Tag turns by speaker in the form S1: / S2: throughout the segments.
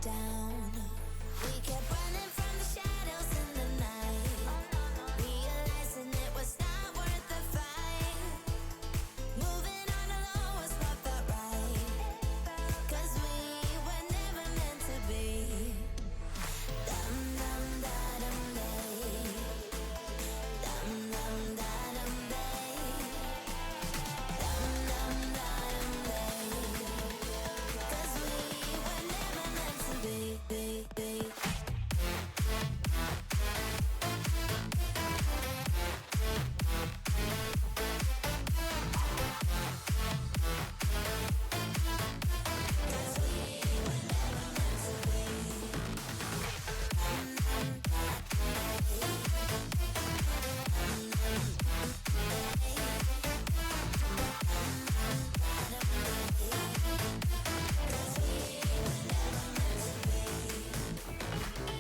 S1: down. We kept running from the shadows in the night, realizing it was not worth the fight. Moving on alone was what felt right, 'cause we were never meant to be. Dum dum da dum day, dum dum da dum day, dum dum da dum day, 'cause we were never meant to be.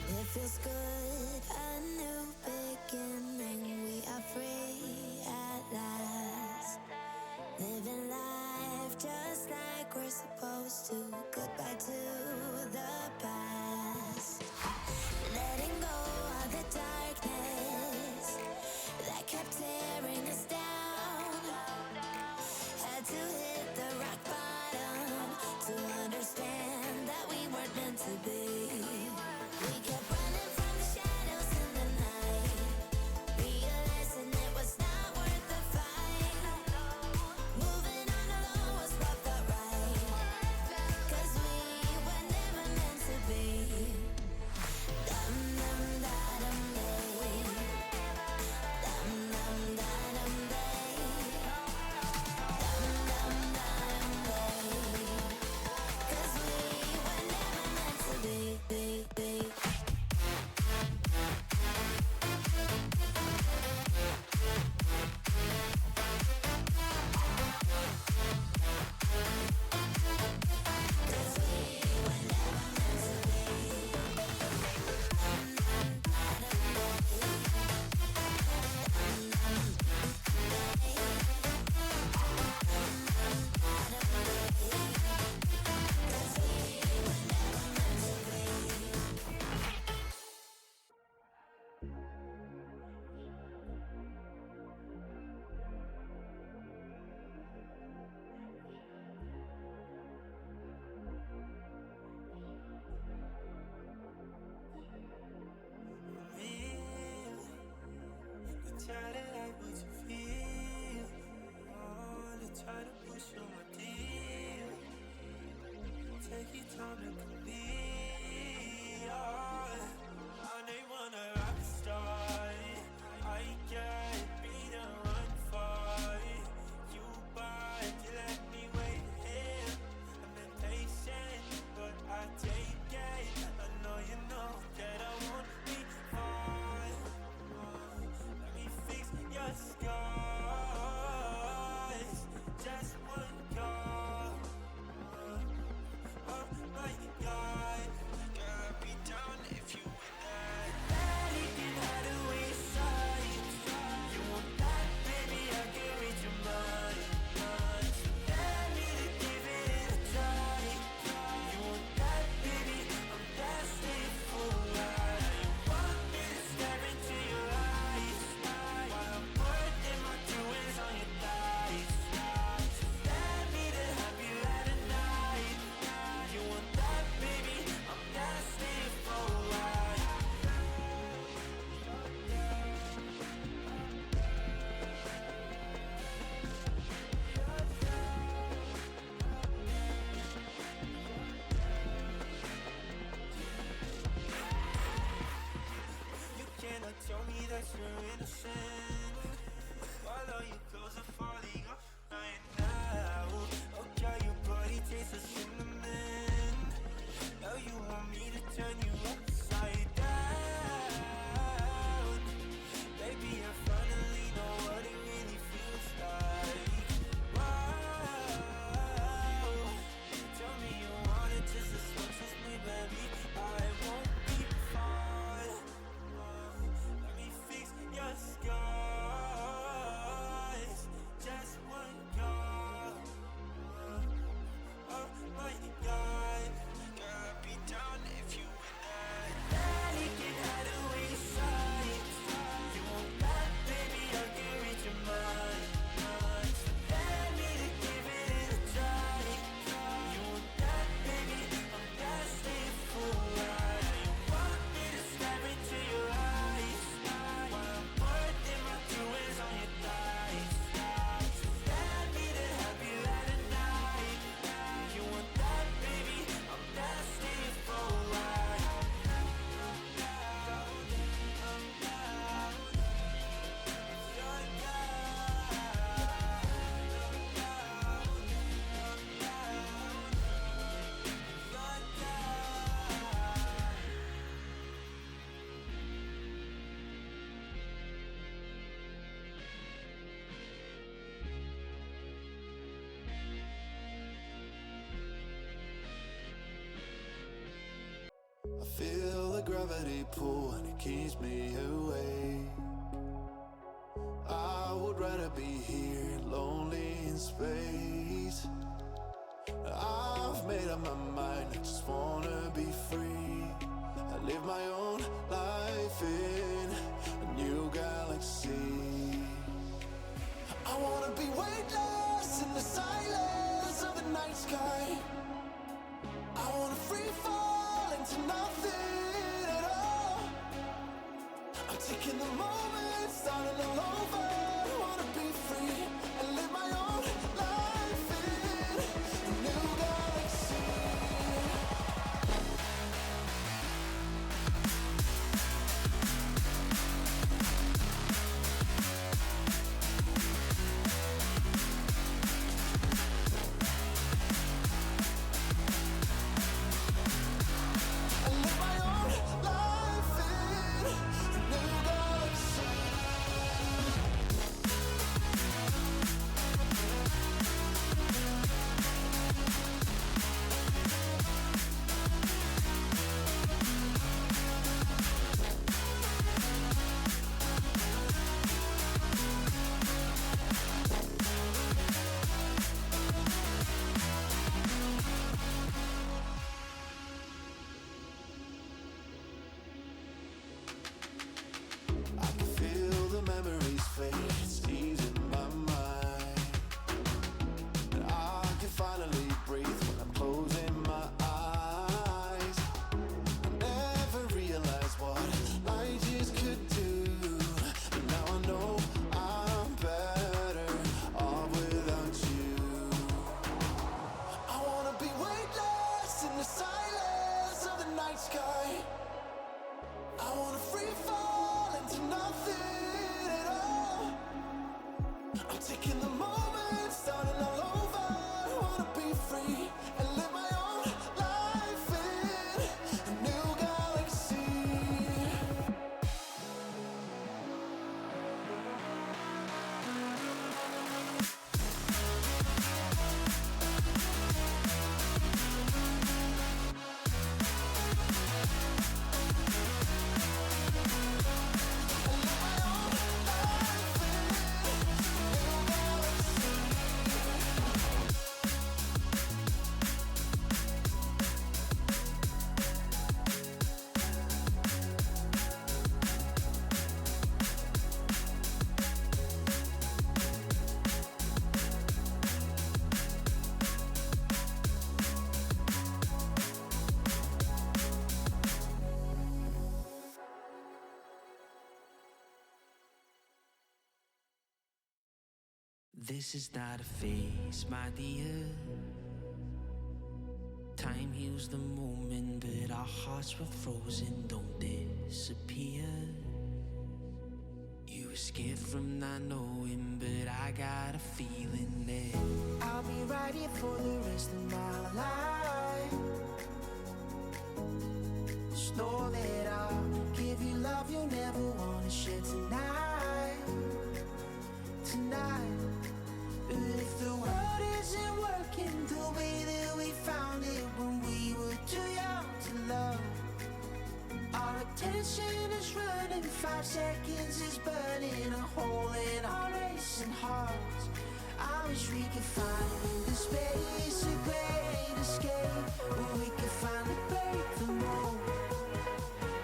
S1: It feels good, a new beginning. We are free at last, living life just like we're supposed to. Goodbye to the past, letting go of the darkness that kept tearing us down. Had to hit the rock bottom to understand that we weren't meant to be. We kept running from the shadows in the night, realizing it was not worth the fight. Moving on alone was what felt right, 'cause we were never meant to be. Dum dum da dum day, dum dum da dum day, dum dum da dum day, 'cause we were never meant to be.
S2: Try to like what you feel. Oh, they try to push on my deal. Take your time to believe. Oh, they wanna rock star. I can't be the one for you, but you let me wait here. I'm impatient, but I take it. I know you know that I won't be fine. Let me fix your scars. Just one call. Oh my God, girl, be down gravity pull and it keeps me awake. I would rather be here, lonely in space. I've made up my mind, I just wanna be free. I live my own life in a new galaxy. I wanna be weightless in the silence of the night sky. I wanna free fall into nothing at all. I'm taking the moment, starting all over. I wanna be free and live my own life in a new galaxy.
S3: This is not a phase, my dear. Time heals the moment, but our hearts were frozen, don't disappear. You were scared from not knowing, but I got a feeling that I'll be right here for the rest of my life. Just know that I'll give you love you'll never wanna share tonight. Tonight. But if the world isn't working the way that we found it when we were too young to love, our attention is running, 5 seconds is burning a hole in our racing hearts. I wish we could find the space, a great escape, where we could finally break the mold.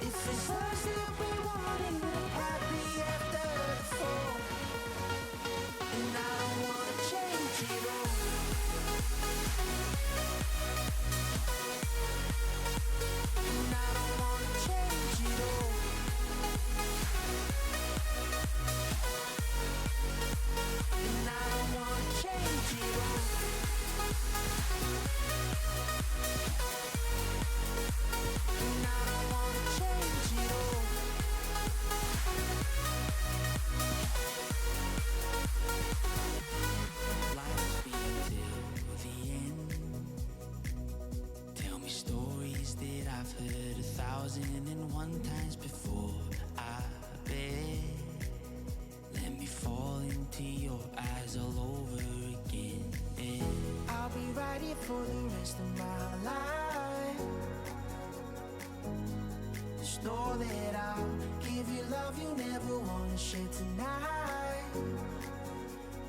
S3: If it's us that we wanted, happy after the fall. And I don't wanna change it all. And I don't wanna change it all. And I don't wanna change it all. And I don't wanna change it all. Life's been till the end. Tell me stories that I've heard 1,001 times before. I bet. Let me fall into your eyes all over again. I'll be right here for the rest of my life. Just know that I'll give you love you never wanna share tonight,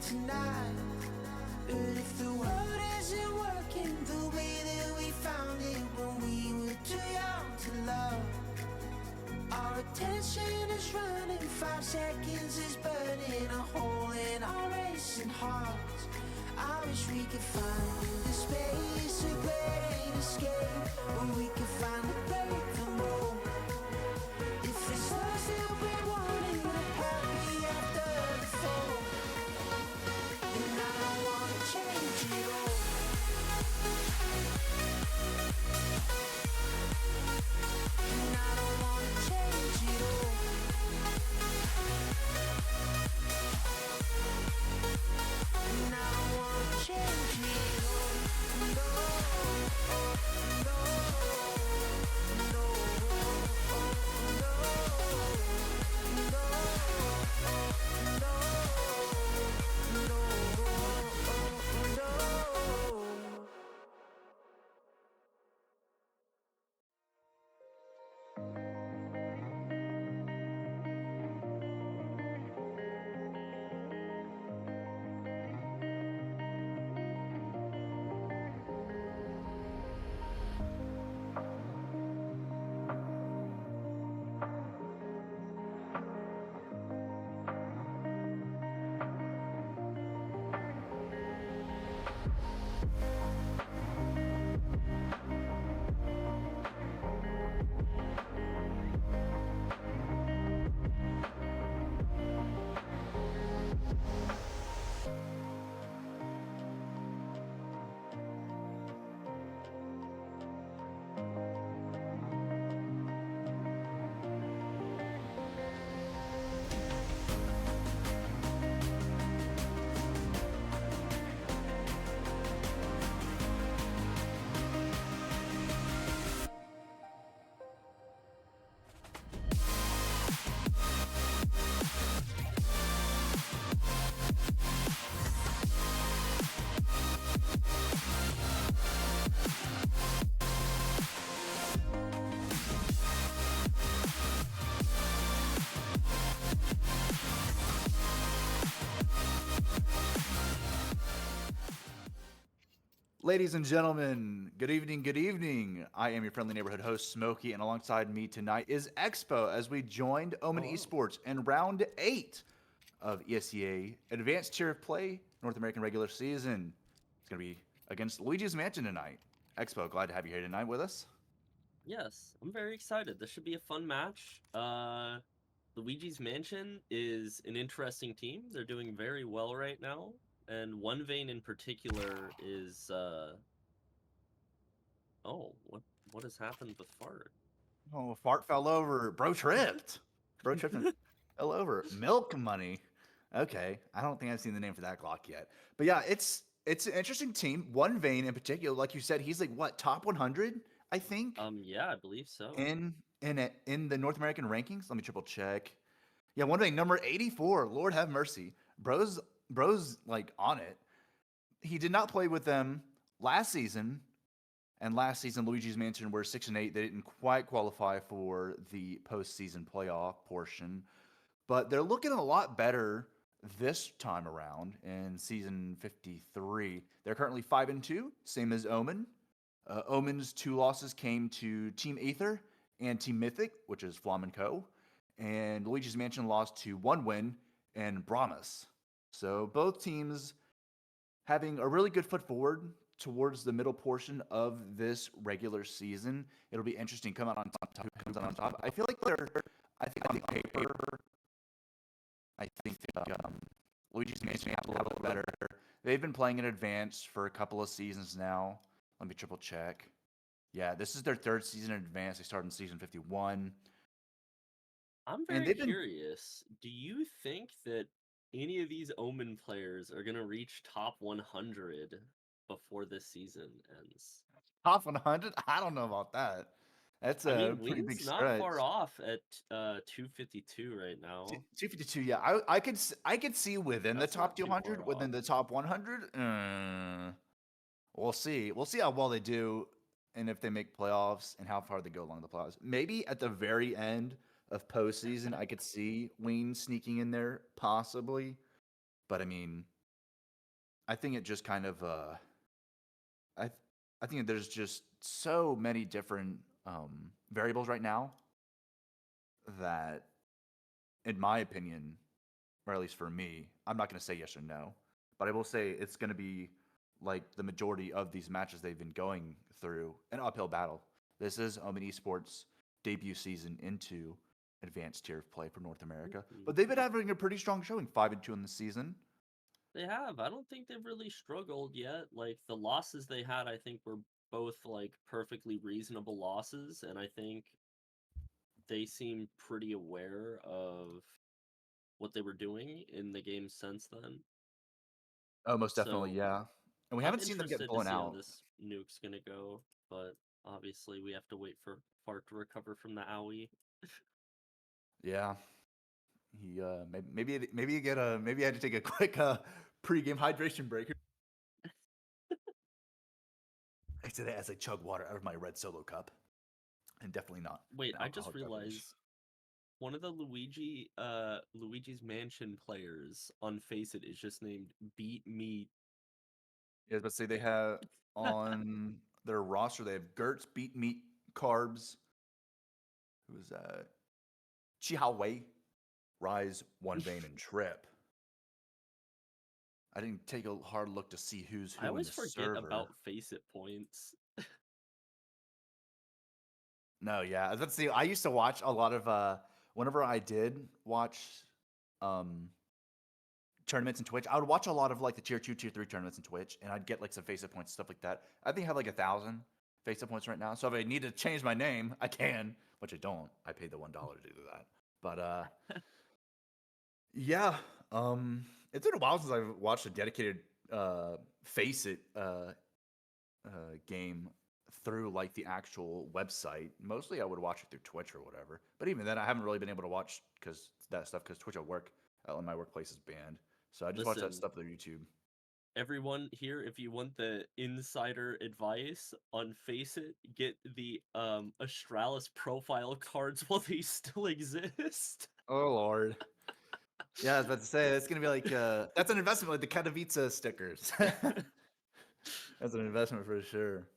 S3: tonight. But if the world isn't working the way that we found it when we were too young to love, our attention is running, 5 seconds is burning a hole in our racing hearts. I wish we could find the space, a great escape, where we could find a break from home. If it's us that we're wanting, the happy after the fall, then I don't wanna change it all. And I don't wanna change it all. And I don't wanna change it all. No, no, no, no, no, no, no.
S4: Ladies and gentlemen, good evening, good evening. I am your friendly neighborhood host, Smokey, and alongside me tonight is Expo as we joined Omen
S5: Hello.
S4: Esports in round 8 of ESEA Advanced Tier of Play North American Regular Season. It's going to be against Luigi's Mansion tonight. Expo, glad to have you here tonight with us.
S5: Yes, I'm very excited. This should be a fun match. Luigi's Mansion is an interesting team. They're doing very well right now, and one vein in particular is oh, what has happened with Fart?
S4: Oh, Fart fell over. Bro tripped. Bro tripped and fell over. Milk money. Okay, I don't think I've seen the name for that Glock yet. But yeah, it's an interesting team. One vein in particular, like you said, he's like what, top 100, I think,
S5: Yeah, I believe so.
S4: in the North American rankings. Let me triple check. Yeah, one vein number 84. Lord have mercy. Bro's like on it. He did not play with them last season, and last season, Luigi's Mansion were 6-8. They didn't quite qualify for the postseason playoff portion, but they're looking a lot better this time around in season 53. They're currently 5-2, same as Omen. Omen's 2 losses came to Team Aether and Team Mythic, which is Flamenco, and Luigi's Mansion lost to 1 win and Brahmas. So both teams having a really good foot forward towards the middle portion of this regular season. It'll be interesting. Come out on top. Who comes out on top? I feel like I think on paper. I think Luigi's Mansion have a little bit better. They've been playing in advance for a couple of seasons now. Let me triple check. Yeah, this is their 3rd season in advance. They started in season 51.
S5: I'm
S4: And
S5: very
S4: they've been
S5: curious. Do you think that any of these Omen players are gonna reach top 100 before this season ends?
S4: top 100. I don't know about that. That's
S5: I
S4: a
S5: mean,
S4: pretty big
S5: Wing's not
S4: stretch.
S5: far off at 252 right now.
S4: 252. Yeah, I could see within
S5: That's
S4: the top
S5: not too
S4: 200,
S5: far
S4: within
S5: off.
S4: the top 100. We'll see. We'll see how well they do and if they make playoffs and how far they go along the playoffs. Maybe at the very end of postseason, I could see Wayne sneaking in there, possibly. But I mean, I think it just kind of I th- I think there's just so many different variables right now that, in my opinion, or at least for me, I'm not going to say yes or no, but I will say it's going to be like the majority of these matches they've been going through an uphill battle. This is Omen Esports' debut season into advanced tier of play for North America, but they've been having a pretty strong showing, 5-2 in the season.
S5: They have. I don't think they've really struggled yet. Like the losses they had, I think were both like perfectly reasonable losses, and I think they seem pretty aware of what they were doing in the game since then.
S4: Oh, most definitely,
S5: So
S4: yeah. And we
S5: I'm
S4: haven't seen them get
S5: interested to
S4: blown
S5: see how
S4: out.
S5: this nuke's gonna go, but obviously we have to wait for Fart to recover from the owie.
S4: Yeah, he maybe you get a maybe I had to take a quick pregame hydration break. I said it as I chug water out of my red solo cup, and definitely not
S5: Wait,
S4: an
S5: I just
S4: alcoholic beverage.
S5: realized one of the Luigi's Mansion players on Face It is just named Beat Meat.
S4: Yeah, but say they have on their roster they have Gertz, Beat Meat, Carbs. Who's that? Chihao Wei, Rise, One Vein, and Trip. I didn't take a hard look to see who's
S5: I
S4: who in
S5: always
S4: the
S5: forget
S4: server.
S5: about Face It points.
S4: No, yeah. Let's see. I used to watch a lot of whenever I did watch um tournaments in Twitch, I would watch a lot of like the tier 2, tier 3 tournaments in Twitch, and I'd get like some face up points, stuff like that. I think I have like 1,000 face up points right now. So if I need to change my name, I can, which I don't. I paid the $1 to do that. But yeah, it's been a while since I've watched a dedicated face it game through like the actual website. Mostly I would watch it through Twitch or whatever. But even then, I haven't really been able to watch because that stuff because Twitch at work, my workplace is banned. So I just watch that
S5: Listen,
S4: stuff through YouTube.
S5: everyone here, if you want the insider advice on Face It, get the Astralis profile cards while they still exist.
S4: Oh Lord. Yeah, I was about to say that's gonna be like that's an investment like the Katowice stickers. That's an investment for sure.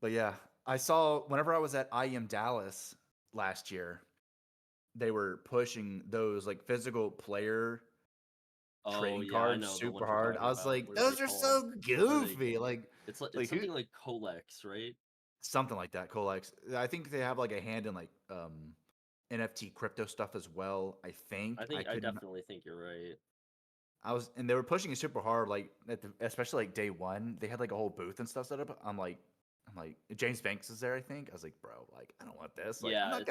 S4: But yeah, I saw whenever I was at IEM Dallas last year, they were pushing those like physical player
S5: Oh
S4: trading
S5: yeah, I
S4: cards
S5: know the
S4: super
S5: ones you're
S4: hard. I
S5: talking
S4: was
S5: about.
S4: like,
S5: What are they
S4: those are
S5: called?
S4: so
S5: Are they?
S4: goofy.
S5: It's
S4: Like who?
S5: something like Colex, right?
S4: Something like that. Colex. I think they have like a hand in like NFT crypto stuff as well. I think I
S5: I
S4: couldn't.
S5: definitely think you're right.
S4: I was, and they were pushing it super hard. Like especially like day one, they had like a whole booth and stuff set up. I'm like, James Banks is there. I think I was like, bro, like I don't want this. Like
S5: Yeah,
S4: I'm not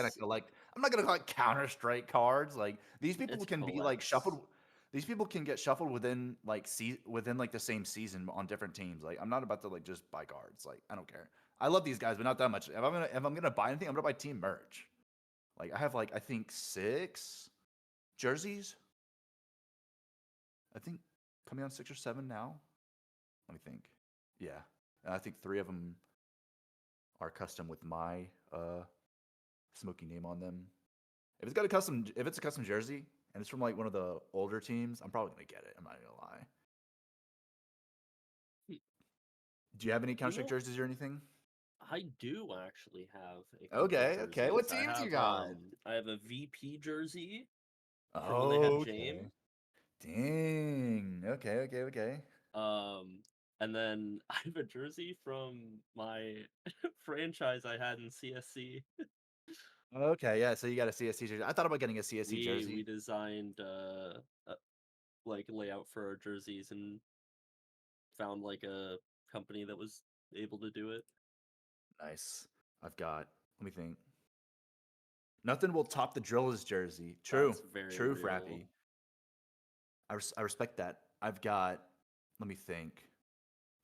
S4: gonna collect Counter Strike cards. Like these people
S5: it's
S4: can be like
S5: Colex.
S4: shuffled. These people can get shuffled within like within like the same season on different teams. Like I'm not about to like just buy cards. Like I don't care. I love these guys, but not that much. If I'm gonna buy anything, I'm gonna buy team merch. Like I have like I think 6 jerseys. I think coming on 6 or 7 now. Let me think. Yeah, and I think 3 of them are custom with my smoky name on them. If it's a custom jersey and it's from like one of the older teams, I'm probably gonna get it. I'm not gonna lie.
S5: Hmm,
S4: Do you have any
S5: You
S4: Counter Strike
S5: know,
S4: jerseys or anything?
S5: I do actually have a couple
S4: Okay, okay. What
S5: jerseys.
S4: teams you got?
S5: I have a VP jersey from when they had
S4: Okay.
S5: James.
S4: Dang. Okay, okay, okay.
S5: And then I have a jersey from my franchise I had in CSC.
S4: Okay, yeah. So you got a CSC jersey. I thought about getting a CSC
S5: We
S4: jersey.
S5: designed like layout for our jerseys and found like a company that was able to do it.
S4: Nice. I've got. Let me think. Nothing will top the Drillers jersey. True.
S5: That's very
S4: True,
S5: real.
S4: Frappy. I respect that. I've got. Let me think.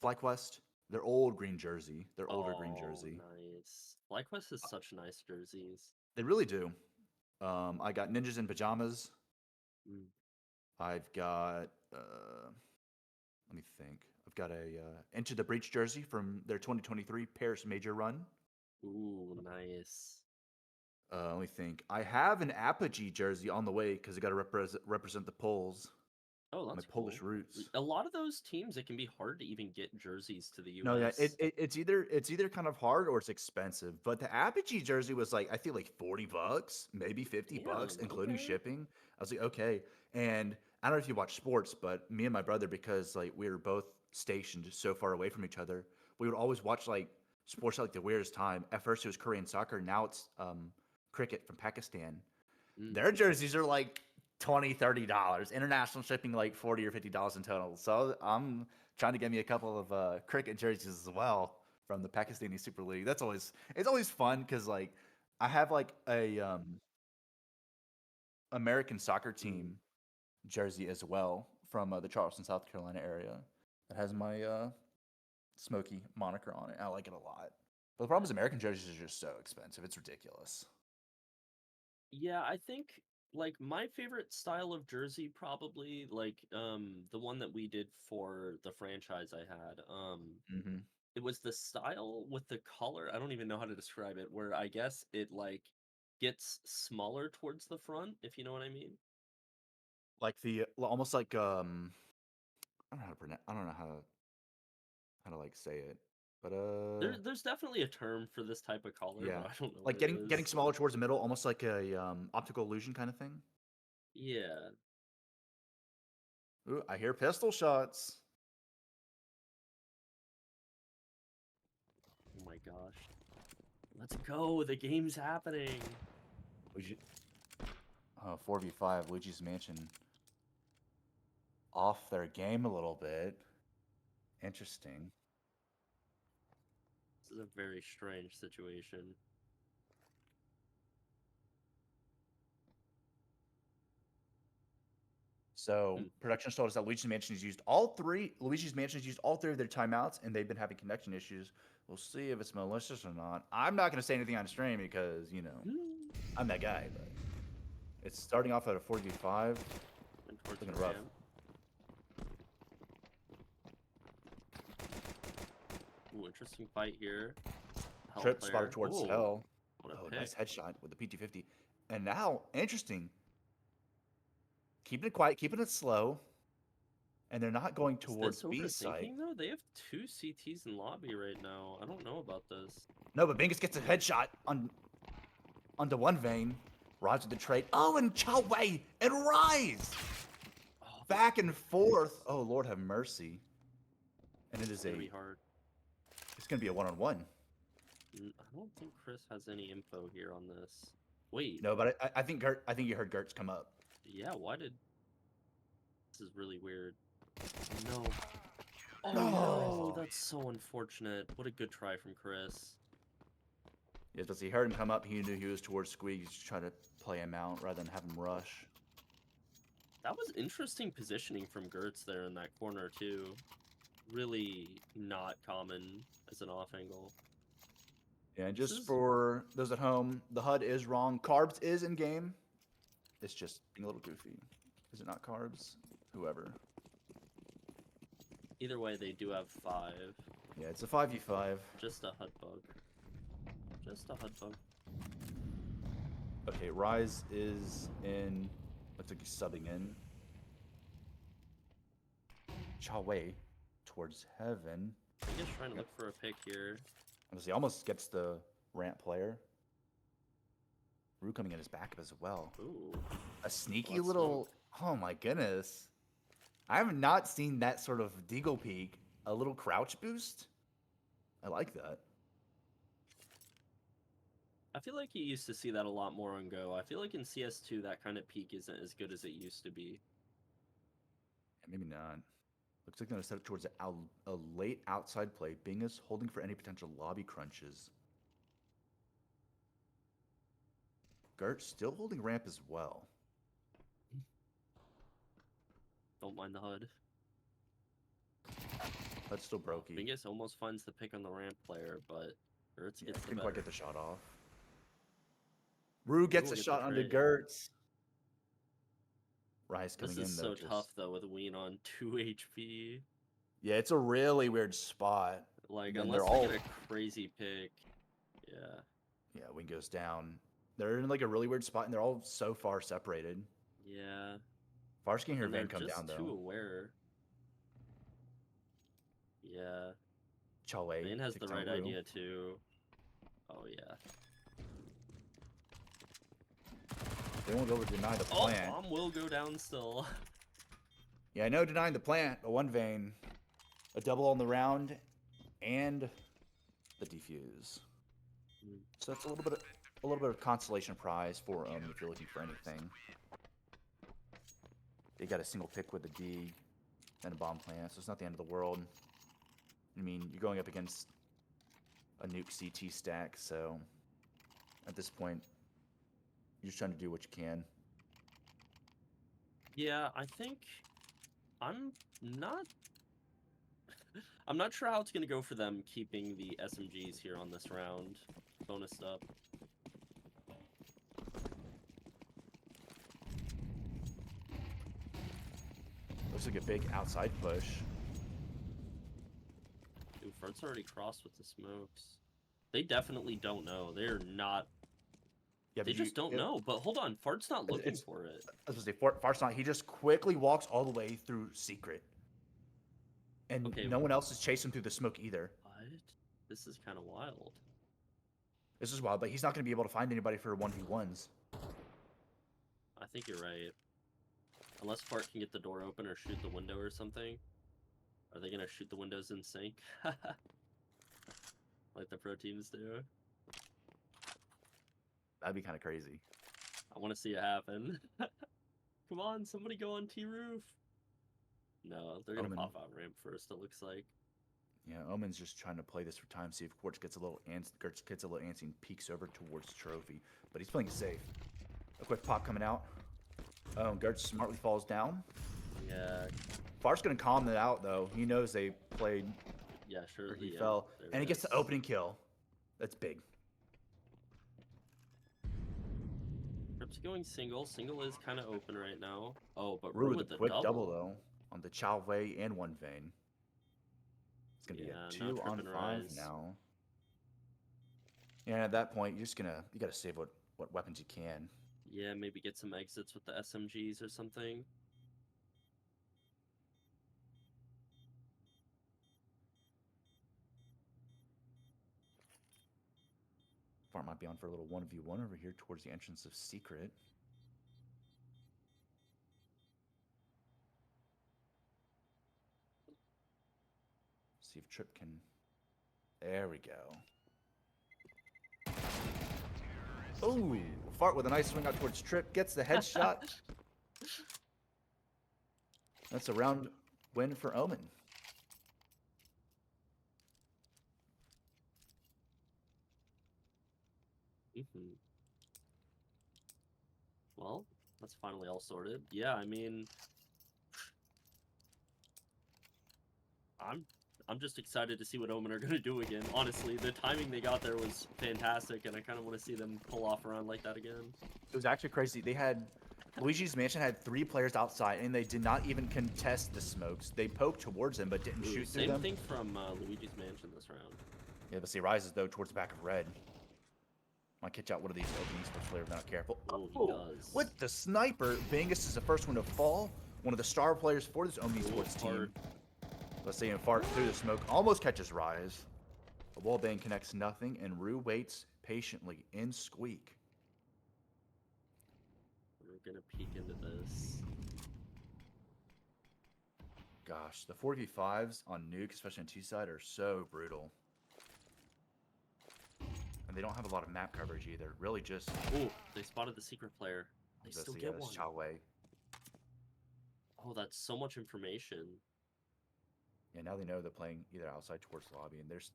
S4: FlyQuest. Their old green jersey. Their older green
S5: Oh,
S4: jersey.
S5: nice. FlyQuest has such nice jerseys.
S4: They really do. I got ninjas in pajamas.
S5: Mm.
S4: I've got. Let me think. I've got a Into the Breach jersey from their 2023 Paris Major run.
S5: Ooh, nice.
S4: Let me think. I have an Apogee jersey on the way because I got to represent the Poles,
S5: Oh,
S4: my
S5: that's
S4: Polish
S5: cool.
S4: roots.
S5: A lot of those teams, it can be hard to even get jerseys to the
S4: No, yeah,
S5: US.
S4: it's either kind of hard or it's expensive. But the Apogee jersey was like I feel like $40, maybe $50,
S5: Damn,
S4: including
S5: okay.
S4: shipping. I was like, okay. And I don't know if you watch sports, but me and my brother, because like we were both stationed so far away from each other, we would always watch like sports at like the weirdest time. At first it was Korean soccer, now it's cricket from Pakistan.
S5: Mm.
S4: Their jerseys are like $20, $30. International shipping like $40 or $50 in total. So I'm trying to get me a couple of cricket jerseys as well from the Pakistani Super League. It's always fun because like I have like a American soccer
S5: Mm.
S4: team jersey as well from the Charleston, South Carolina area that has my Smoky moniker on it. I like it a lot. But the problem is American jerseys are just so expensive. It's ridiculous.
S5: Yeah, I think like my favorite style of jersey probably like the one that we did for the franchise I had.
S4: Hmm.
S5: It was the style with the color. I don't even know how to describe it, where I guess it like gets smaller towards the front, if you know what I mean.
S4: Like the almost like I don't know how to pronounce. I don't know how to like say it, but
S5: There's definitely a term for this type of color,
S4: yeah,
S5: but I don't know what
S4: like
S5: it
S4: getting
S5: is.
S4: smaller towards the middle, almost like a optical illusion kind of thing.
S5: Yeah.
S4: Ooh, I hear pistol shots.
S5: Oh my gosh. Let's go. The game's happening.
S4: Luigi, 4v5. Luigi's Mansion off their game a little bit. Interesting.
S5: This is a very strange situation.
S4: So
S5: Hmm.
S4: production told us that Luigi's Mansion has used all three of their timeouts, and they've been having connection issues. We'll see if it's malicious or not. I'm not going to say anything on stream because
S5: Hmm.
S4: I'm that guy. But it's starting off at a 4v5.
S5: Went towards the
S4: Looking rough.
S5: ramp. Ooh, interesting fight here. Hell
S4: Trip
S5: player.
S4: spotted towards
S5: Oh,
S4: hell.
S5: what a
S4: Oh,
S5: pick.
S4: nice headshot with the PT50. And now, interesting. Keeping it quiet, keeping it slow. And they're not going
S5: Is
S4: towards
S5: this
S4: B site.
S5: overthinking though? They have two CTs in lobby right now. I don't know about this.
S4: No, but Bingus gets a headshot onto one vein. Rides with the trade. Oh, and Chow Wei and Rise!
S5: Oh, this
S4: Back and forth. Oh, Lord have mercy. And
S5: is gonna be hard.
S4: it's gonna be a one-on-one.
S5: I don't think Chris has any info here on this. Wait,
S4: No, but I think I think you heard Gertz come up.
S5: yeah, why did... This is really weird. No. Oh no,
S4: No.
S5: that's so unfortunate. What a good try from Chris.
S4: Yes, but he heard him come up. He knew he was towards Squeak. He's trying to play him out rather than have him rush.
S5: That was interesting positioning from Gertz there in that corner too. Really not common as an off angle.
S4: Yeah, and
S5: This
S4: just
S5: is...
S4: for those at home, the HUD is wrong. Carbs is in game. It's just being a little goofy. Is it not carbs? Whoever.
S5: Either way, they do have 5.
S4: Yeah, it's a 5v5.
S5: Just a HUD bug. Just a HUD bug.
S4: Okay, Rise is in. Looks like he's subbing in. Cha Wei towards heaven.
S5: I guess trying to look for a pick here.
S4: He almost gets the ramp player. Rue coming in his backup as well.
S5: Ooh.
S4: A sneaky
S5: Blood
S4: little. Oh my goodness. I have not seen that sort of deagle peek. A little crouch boost. I like that.
S5: I feel like you used to see that a lot more on Go. I feel like in CS2 that kind of peak isn't as good as it used to be.
S4: Yeah, maybe not. Looks like they're going to set it towards a late outside play. Bing is holding for any potential lobby crunches. Gert still holding ramp as well.
S5: Don't mind the HUD.
S4: That's still brokey.
S5: Bingus almost finds the pick on the ramp player, but Gertz
S4: Yeah,
S5: gets the
S4: couldn't quite
S5: better.
S4: get the shot off. Rue gets
S5: Rue
S4: a
S5: will get
S4: shot
S5: the
S4: onto
S5: trade.
S4: Gertz. Rise coming
S5: This is
S4: in though.
S5: so tough though with Ween on 2 HP.
S4: Yeah, it's a really weird spot.
S5: Like,
S4: Then
S5: unless
S4: they're
S5: they
S4: all
S5: get a crazy pick. Yeah.
S4: yeah, wing goes down. They're in like a really weird spot, and they're all so far separated.
S5: Yeah.
S4: Fars can hear
S5: And they're
S4: Vayne come down
S5: just too
S4: though.
S5: aware. Yeah.
S4: Chawei
S5: Vayne has the
S4: takes out
S5: right
S4: Rue.
S5: idea too. Oh yeah.
S4: They won't go over to deny the
S5: Oh,
S4: plant.
S5: bomb will go down still.
S4: Yeah, I know denying the plant, but one Vayne, a double on the round, and the defuse.
S5: Mm.
S4: So it's a little bit of consolation prize for Omen if you're looking for anything. They got a single pick with a D and a bomb plant, so it's not the end of the world. I mean, you're going up against a nuke CT stack, so at this point, you're just trying to do what you can.
S5: Yeah, I think I'm not I'm not sure how it's gonna go for them keeping the SMGs here on this round. Bonused up.
S4: Looks like a big outside push.
S5: Dude, Front's already crossed with the smokes. They definitely don't know. They're not.
S4: Yeah,
S5: They just don't know. But hold on, Fart's not looking for it.
S4: I was gonna say, Fart's not. He just quickly walks all the way through secret, and
S5: Okay.
S4: no one else is chasing through the smoke either.
S5: What? This is kind of wild.
S4: This is wild, but he's not going to be able to find anybody for 1v1s.
S5: I think you're right. Unless Fart can get the door open or shoot the window or something. Are they gonna shoot the windows in sync? Like the pro teams do?
S4: That'd be kind of crazy.
S5: I want to see it happen. Come on, somebody go on T-roof. No, they're gonna
S4: Omen.
S5: pop out ramp first, it looks like.
S4: Yeah, Omen's just trying to play this for time, see if Quartz gets a little antsy and peeks over towards Trophy. But he's playing it safe. A quick pop coming out. Oh, Gertz smartly falls down.
S5: Yeah,
S4: Fart's going to calm it out, though. He knows they played,
S5: yeah, sure.
S4: or he
S5: yeah,
S4: fell.
S5: there
S4: And he
S5: it
S4: gets the
S5: is.
S4: opening kill. That's big.
S5: Rip's going single. Single is kind of open right now. Oh, but
S4: Rue
S5: Rue
S4: with
S5: with
S4: a
S5: the
S4: quick double,
S5: double.
S4: though, on the Chow Wei and one Vayne. It's going to
S5: Yeah,
S4: be
S5: now
S4: a 2 on
S5: Trip and
S4: 5
S5: Rise.
S4: now. And at that point, you're just going to, you got to save what weapons you can.
S5: Yeah, maybe get some exits with the SMGs or something.
S4: Fart might be on for a little 1v1 over here towards the entrance of Secret. See if Trip can... There we go. Ooh, Fart with a nice swing out towards Trip. Gets the headshot. That's a round win for Omen.
S5: Mm-hmm. Well, that's finally all sorted. Yeah, I mean, I'm just excited to see what Omen are gonna do again. Honestly, the timing they got there was fantastic, and I kind of want to see them pull off around like that again.
S4: It was actually crazy. They had... Luigi's Mansion had 3 players outside, and they did not even contest the smokes. They poked towards them, but didn't
S5: Ooh,
S4: shoot through
S5: same
S4: them.
S5: thing from Luigi's Mansion this round.
S4: Yeah, but see, rises, though, towards the back of red. Might catch out one of these open esports players if they're not careful.
S5: Oh, he does.
S4: With the sniper, Bangus is the first one to fall. One of the star players for this Omen esports team.
S5: Fart.
S4: Let's see him fart through the smoke. Almost catches Rise. The wallbang connects nothing, and Rue waits patiently in Squeak.
S5: We're gonna peek into this.
S4: Gosh, the 4v5s on Nuke, especially on T-side, are so brutal. And they don't have a lot of map coverage either. Really just...
S5: Oh, they spotted the secret player. They still get one.
S4: Chow Wei.
S5: Oh, that's so much information.
S4: Yeah, now they know they're playing either outside towards lobby, and there's...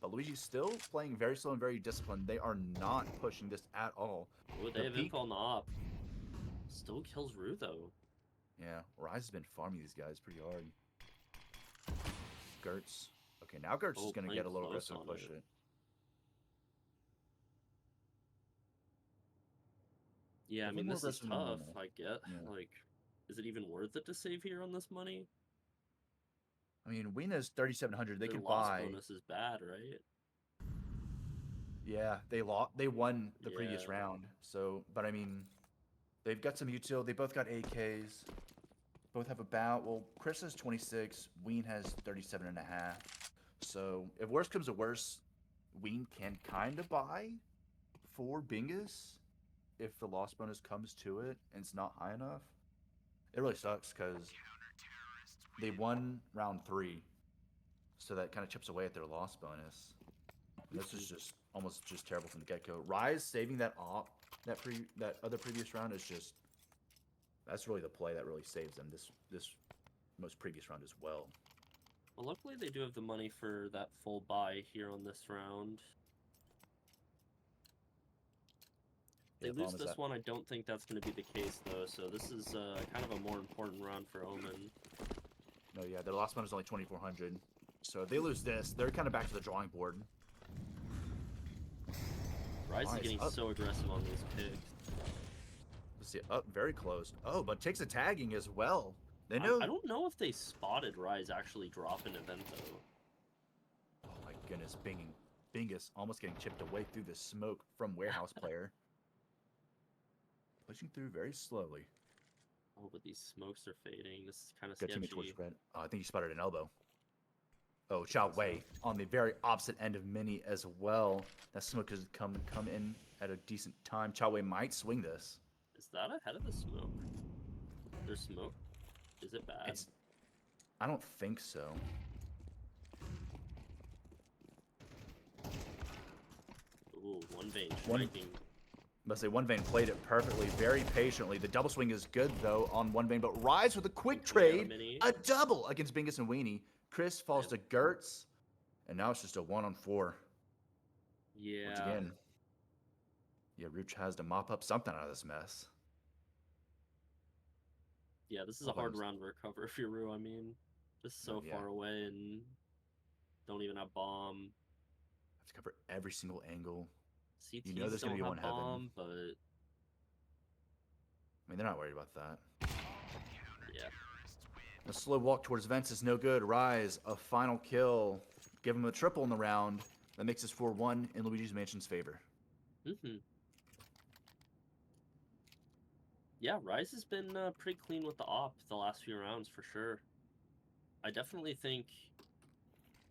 S4: But Luigi's still playing very slow and very disciplined. They are not pushing this at all.
S5: Oh,
S4: The
S5: they have
S4: peak-
S5: info on the op. Still kills Rue though.
S4: Yeah, Rise has been farming these guys pretty hard. Gertz. Okay, now Gertz
S5: Oh,
S4: is going to
S5: playing
S4: get a little
S5: close
S4: aggressive
S5: on
S4: push
S5: it.
S4: it.
S5: Yeah, I
S4: Definitely
S5: mean
S4: more
S5: this is
S4: aggressive than
S5: tough.
S4: normal.
S5: I get
S4: Yeah.
S5: like, is it even worth it to save here on this money?
S4: I mean, Wien is 3,700. They
S5: Their
S4: could
S5: loss
S4: buy.
S5: bonus is bad, right?
S4: Yeah, they lost. They won the previous
S5: Yeah.
S4: round. So, but I mean, they've got some util. They both got AKs. Both have about. Well, Chris has 26. Wien has 37 and a half. So, if worse comes to worse, Wien can kind of buy for Bingus if the loss bonus comes to it and it's not high enough. It really sucks because they won round 3, so that kind of chips away at their loss bonus. And this is just almost just terrible from the get go. Rise saving that op that other previous round is just that's really the play that really saves them this most previous round as well.
S5: Well, luckily they do have the money for that full buy here on this round. They
S4: Yeah, the
S5: lose
S4: problem is
S5: this
S4: that
S5: one, I don't think that's going to be the case, though, so this is kind of a more important round for Omen.
S4: no, yeah, their loss bonus is only 2,400. So if they lose this, they're kind of back to the drawing board.
S5: Rise is
S4: Rise
S5: getting
S4: up.
S5: so aggressive on these picks.
S4: Let's see, up very close. Oh, but takes a tagging as well. They know.
S5: I don't know if they spotted Rise actually drop an event, though.
S4: Oh my goodness, Bingus almost getting chipped away through the smoke from warehouse player. Pushing through very slowly.
S5: Oh, but these smokes are fading. This is kind of
S4: Good teammate towards
S5: sketchy.
S4: red. I think he spotted an elbow. Oh, Chao Wei on the very opposite end of Mini as well. That smoke has come in at a decent time. Chao Wei might swing this.
S5: Is that ahead of the smoke? There's smoke? Is it bad?
S4: I don't think so.
S5: Ooh, one vein striking.
S4: Must say one vein played it perfectly, very patiently. The double swing is good though on one vein, but Rise with a quick trade, a double against Bingus and Weenie. Chris falls to Gertz, and now it's just a 1-on-4.
S5: Yeah.
S4: Once again, yeah, Rooch has to mop up something out of this mess.
S5: Yeah, this is a hard round to recover if you're Rue. I mean, just so far away and don't even have bomb.
S4: Have to cover every single angle.
S5: CT
S4: You know there's going to be one
S5: bomb,
S4: heaven.
S5: But
S4: I mean, they're not worried about that.
S5: yeah.
S4: A slow walk towards Vents is no good. Rise, a final kill. Give him a triple in the round. That makes us 4-1 in Luigi's Mansion's favor.
S5: Yeah, Rise has been pretty clean with the op the last few rounds for sure. I definitely think,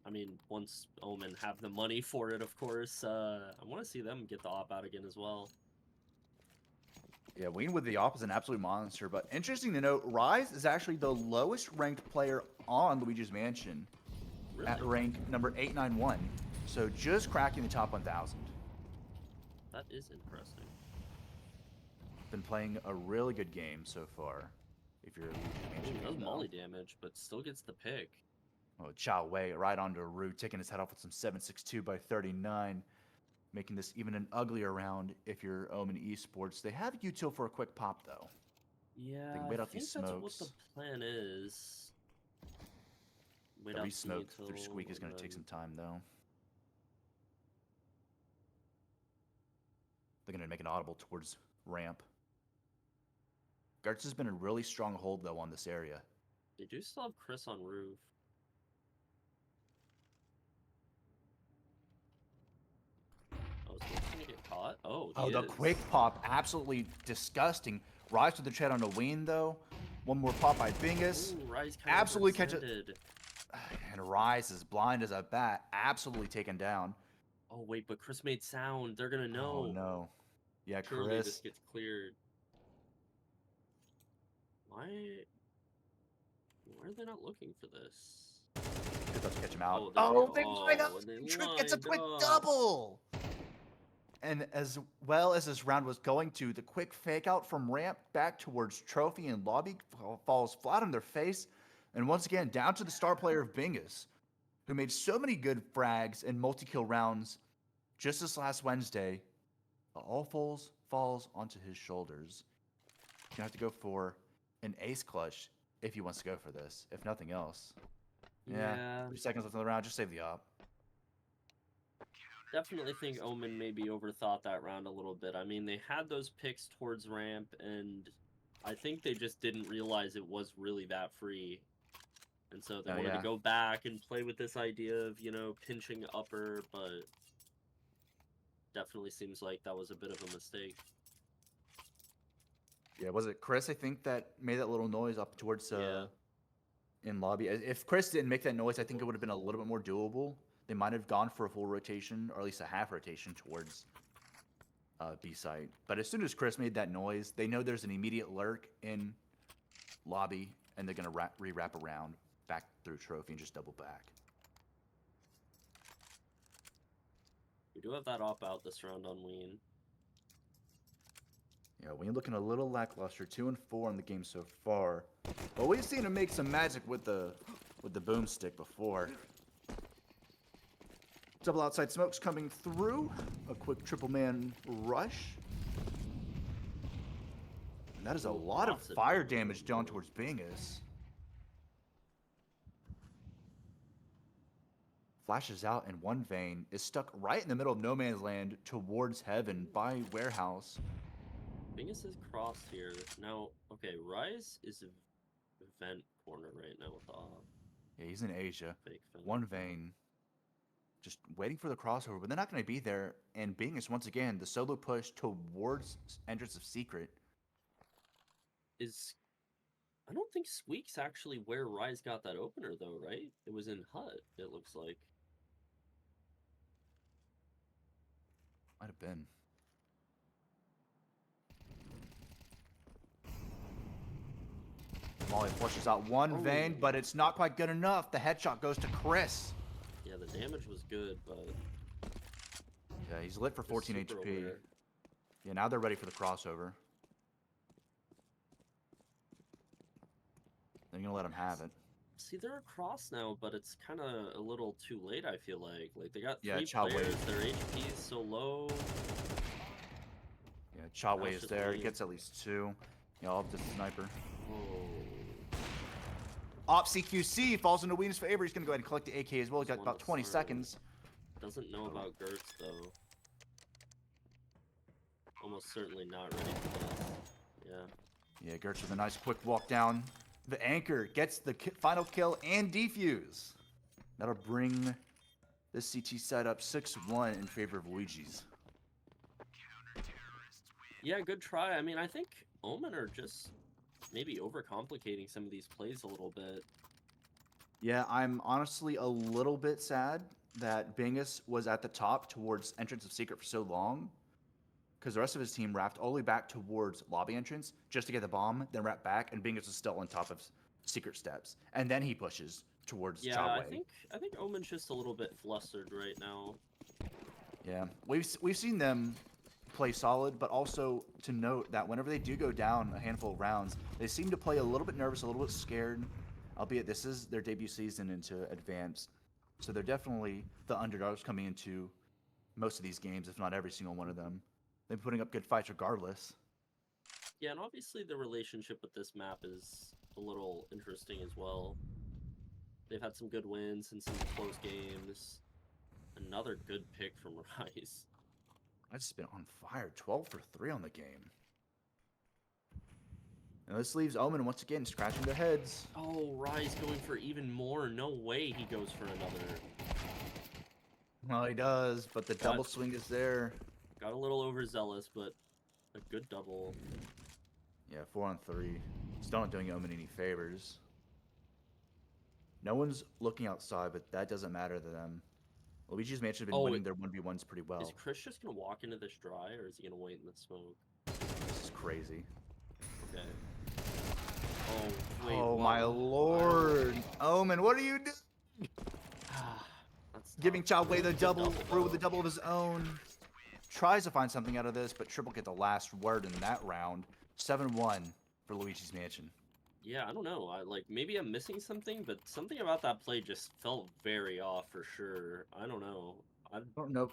S5: I mean, once Omen have the money for it, of course, I want to see them get the op out again as well.
S4: Yeah, Ween with the op is an absolute monster, but interesting to note, Rise is actually the lowest ranked player on Luigi's Mansion at rank number 891. So just cracking the top 1,000.
S5: That is interesting.
S4: Been playing a really good game so far. If you're a Luigi's Mansion
S5: Does
S4: fan,
S5: molly damage, but still gets the pick.
S4: Oh, Chao Wei right onto Root, taking his head off with some 7.62 by 39. Making this even an uglier round if you're Omen Esports. They have util for a quick pop, though.
S5: Yeah,
S4: they can wait out
S5: think
S4: these
S5: that's
S4: smokes.
S5: what the plan is. Wait
S4: Every
S5: out
S4: smoke
S5: the
S4: through Squeak is
S5: util,
S4: going to
S5: and
S4: take some time, though. They're going to make an audible towards ramp. Gertz has been a really strong hold, though, on this area.
S5: They do still have Chris on roof. Oh, so he's gonna get caught? Oh,
S4: The quick pop, absolutely disgusting. Rise with the tread on a Ween, though. One more pop by Bingus.
S5: Ooh, Rise kind
S4: absolutely
S5: of
S4: catch it. And Rise is blind as a bat, absolutely taken down.
S5: Oh wait, but Chris made sound. They're gonna know.
S4: Oh no. Yeah,
S5: Surely
S4: Chris.
S5: this gets cleared. Why are they not looking for this?
S4: Good enough to catch him out.
S5: They
S4: line up. It's a quick double. And as well as this round was going to, the quick fake out from ramp back towards trophy and lobby falls flat on their face. And once again, down to the star player of Bingus, who made so many good frags and multi-kill rounds just this last Wednesday. All falls onto his shoulders. You have to go for an ace clutch if he wants to go for this, if nothing else. Yeah. 3 seconds left in the round. Just save the op.
S5: Definitely think Omen maybe overthought that round a little bit. I mean, they had those picks towards ramp, and I think they just didn't realize it was really that free. And so they
S4: Oh,
S5: wanted
S4: yeah.
S5: to go back and play with this idea of, you know, pinching upper, but definitely seems like that was a bit of a mistake.
S4: Yeah, was it Chris, I think, that made that little noise up towards
S5: Yeah.
S4: in lobby? If Chris didn't make that noise, I think it would have been a little bit more doable. They might have gone for a full rotation, or at least a half rotation towards B site. But as soon as Chris made that noise, they know there's an immediate lurk in lobby, and they're going to re-wrap around back through trophy and just double back.
S5: We do have that op out this round on Ween.
S4: Yeah, we're looking a little lackluster, 2-4 in the game so far. But we've seen him make some magic with the boomstick before. Double outside smokes coming through. A quick triple man rush. And that is a lot of fire damage done towards Bingus. Flashes out, and one vein is stuck right in the middle of no man's land towards heaven by Warehouse.
S5: Bingus is crossed here. Now, okay, Rise is a vent corner right now with the op.
S4: Yeah, he's in Asia.
S5: Fake vent.
S4: One vein. Just waiting for the crossover, but they're not going to be there. And Bingus, once again, the solo push towards entrance of Secret.
S5: I don't think Squeak's actually where Rise got that opener, though, right? It was in Hut, it looks like.
S4: Might have been. Molly flushes out one vein, but it's not quite good enough. The headshot goes to Chris.
S5: Yeah, the damage was good, but...
S4: Yeah, he's lit for 14
S5: super
S4: HP.
S5: aware.
S4: Yeah, now they're ready for the crossover. They're going to let him have it.
S5: See, they're across now, but it's kind of a little too late, I feel like. Like, they got
S4: Yeah,
S5: three
S4: Chow
S5: players,
S4: Wei.
S5: their HP is so low.
S4: Yeah, Chow Wei is
S5: just
S4: there.
S5: leave.
S4: Gets at least two. Yeah, I'll have the sniper.
S5: Oh.
S4: Op CQC falls into Ween's favor. He's going to go ahead and collect the AK as well. He's got
S5: Just
S4: about 20
S5: wanna start.
S4: seconds.
S5: Doesn't know about Gertz, though. Almost certainly not ready for this. Yeah.
S4: Yeah, Gertz with a nice quick walk down. The anchor gets the final kill and defuse. That'll bring this CT side up 6-1 in favor of Luigis.
S5: Yeah, good try. I mean, I think Omen are just maybe overcomplicating some of these plays a little bit.
S4: Yeah, I'm honestly a little bit sad that Bingus was at the top towards entrance of Secret for so long, because the rest of his team wrapped all the way back towards lobby entrance just to get the bomb, then wrap back, and Bingus is still on top of Secret steps, and then he pushes towards
S5: Yeah,
S4: Chow
S5: I think Omen's just a little bit flustered right now.
S4: Yeah, we've seen them play solid, but also to note that whenever they do go down a handful of rounds, they seem to play a little bit nervous, a little bit scared, albeit this is their debut season into Advanced. So they're definitely the underdogs coming into most of these games, if not every single one of them. They've been putting up good fights regardless.
S5: Yeah, and obviously the relationship with this map is a little interesting as well. They've had some good wins and some close games. Another good pick from Rice.
S4: I've just been on fire, 12 for 3 on the game. And this leaves Omen once again scratching their heads.
S5: Oh, Rice going for even more. No way he goes for another.
S4: Well, he does, but the double swing is there.
S5: Got a little overzealous, but a good double.
S4: Yeah, 4 on 3. Still not doing Omen any favors. No one's looking outside, but that doesn't matter to them. Luigi's Mansion have been winning their 1v1s pretty well.
S5: Is Chris just going to walk into this dry, or is he going to wait in the smoke?
S4: This is crazy.
S5: Okay. Oh, wait.
S4: Oh
S5: wow.
S4: my lord. Omen, what are you doing?
S5: That's
S4: Giving
S5: tough.
S4: Chow Wei the
S5: Good
S4: double through with
S5: though.
S4: the double of his own. Tries to find something out of this, but Triple get the last word in that round. 7-1 for Luigi's Mansion.
S5: Yeah, I don't know. Maybe I'm missing something, but something about that play just felt very off for sure. I don't know.
S4: I don't know.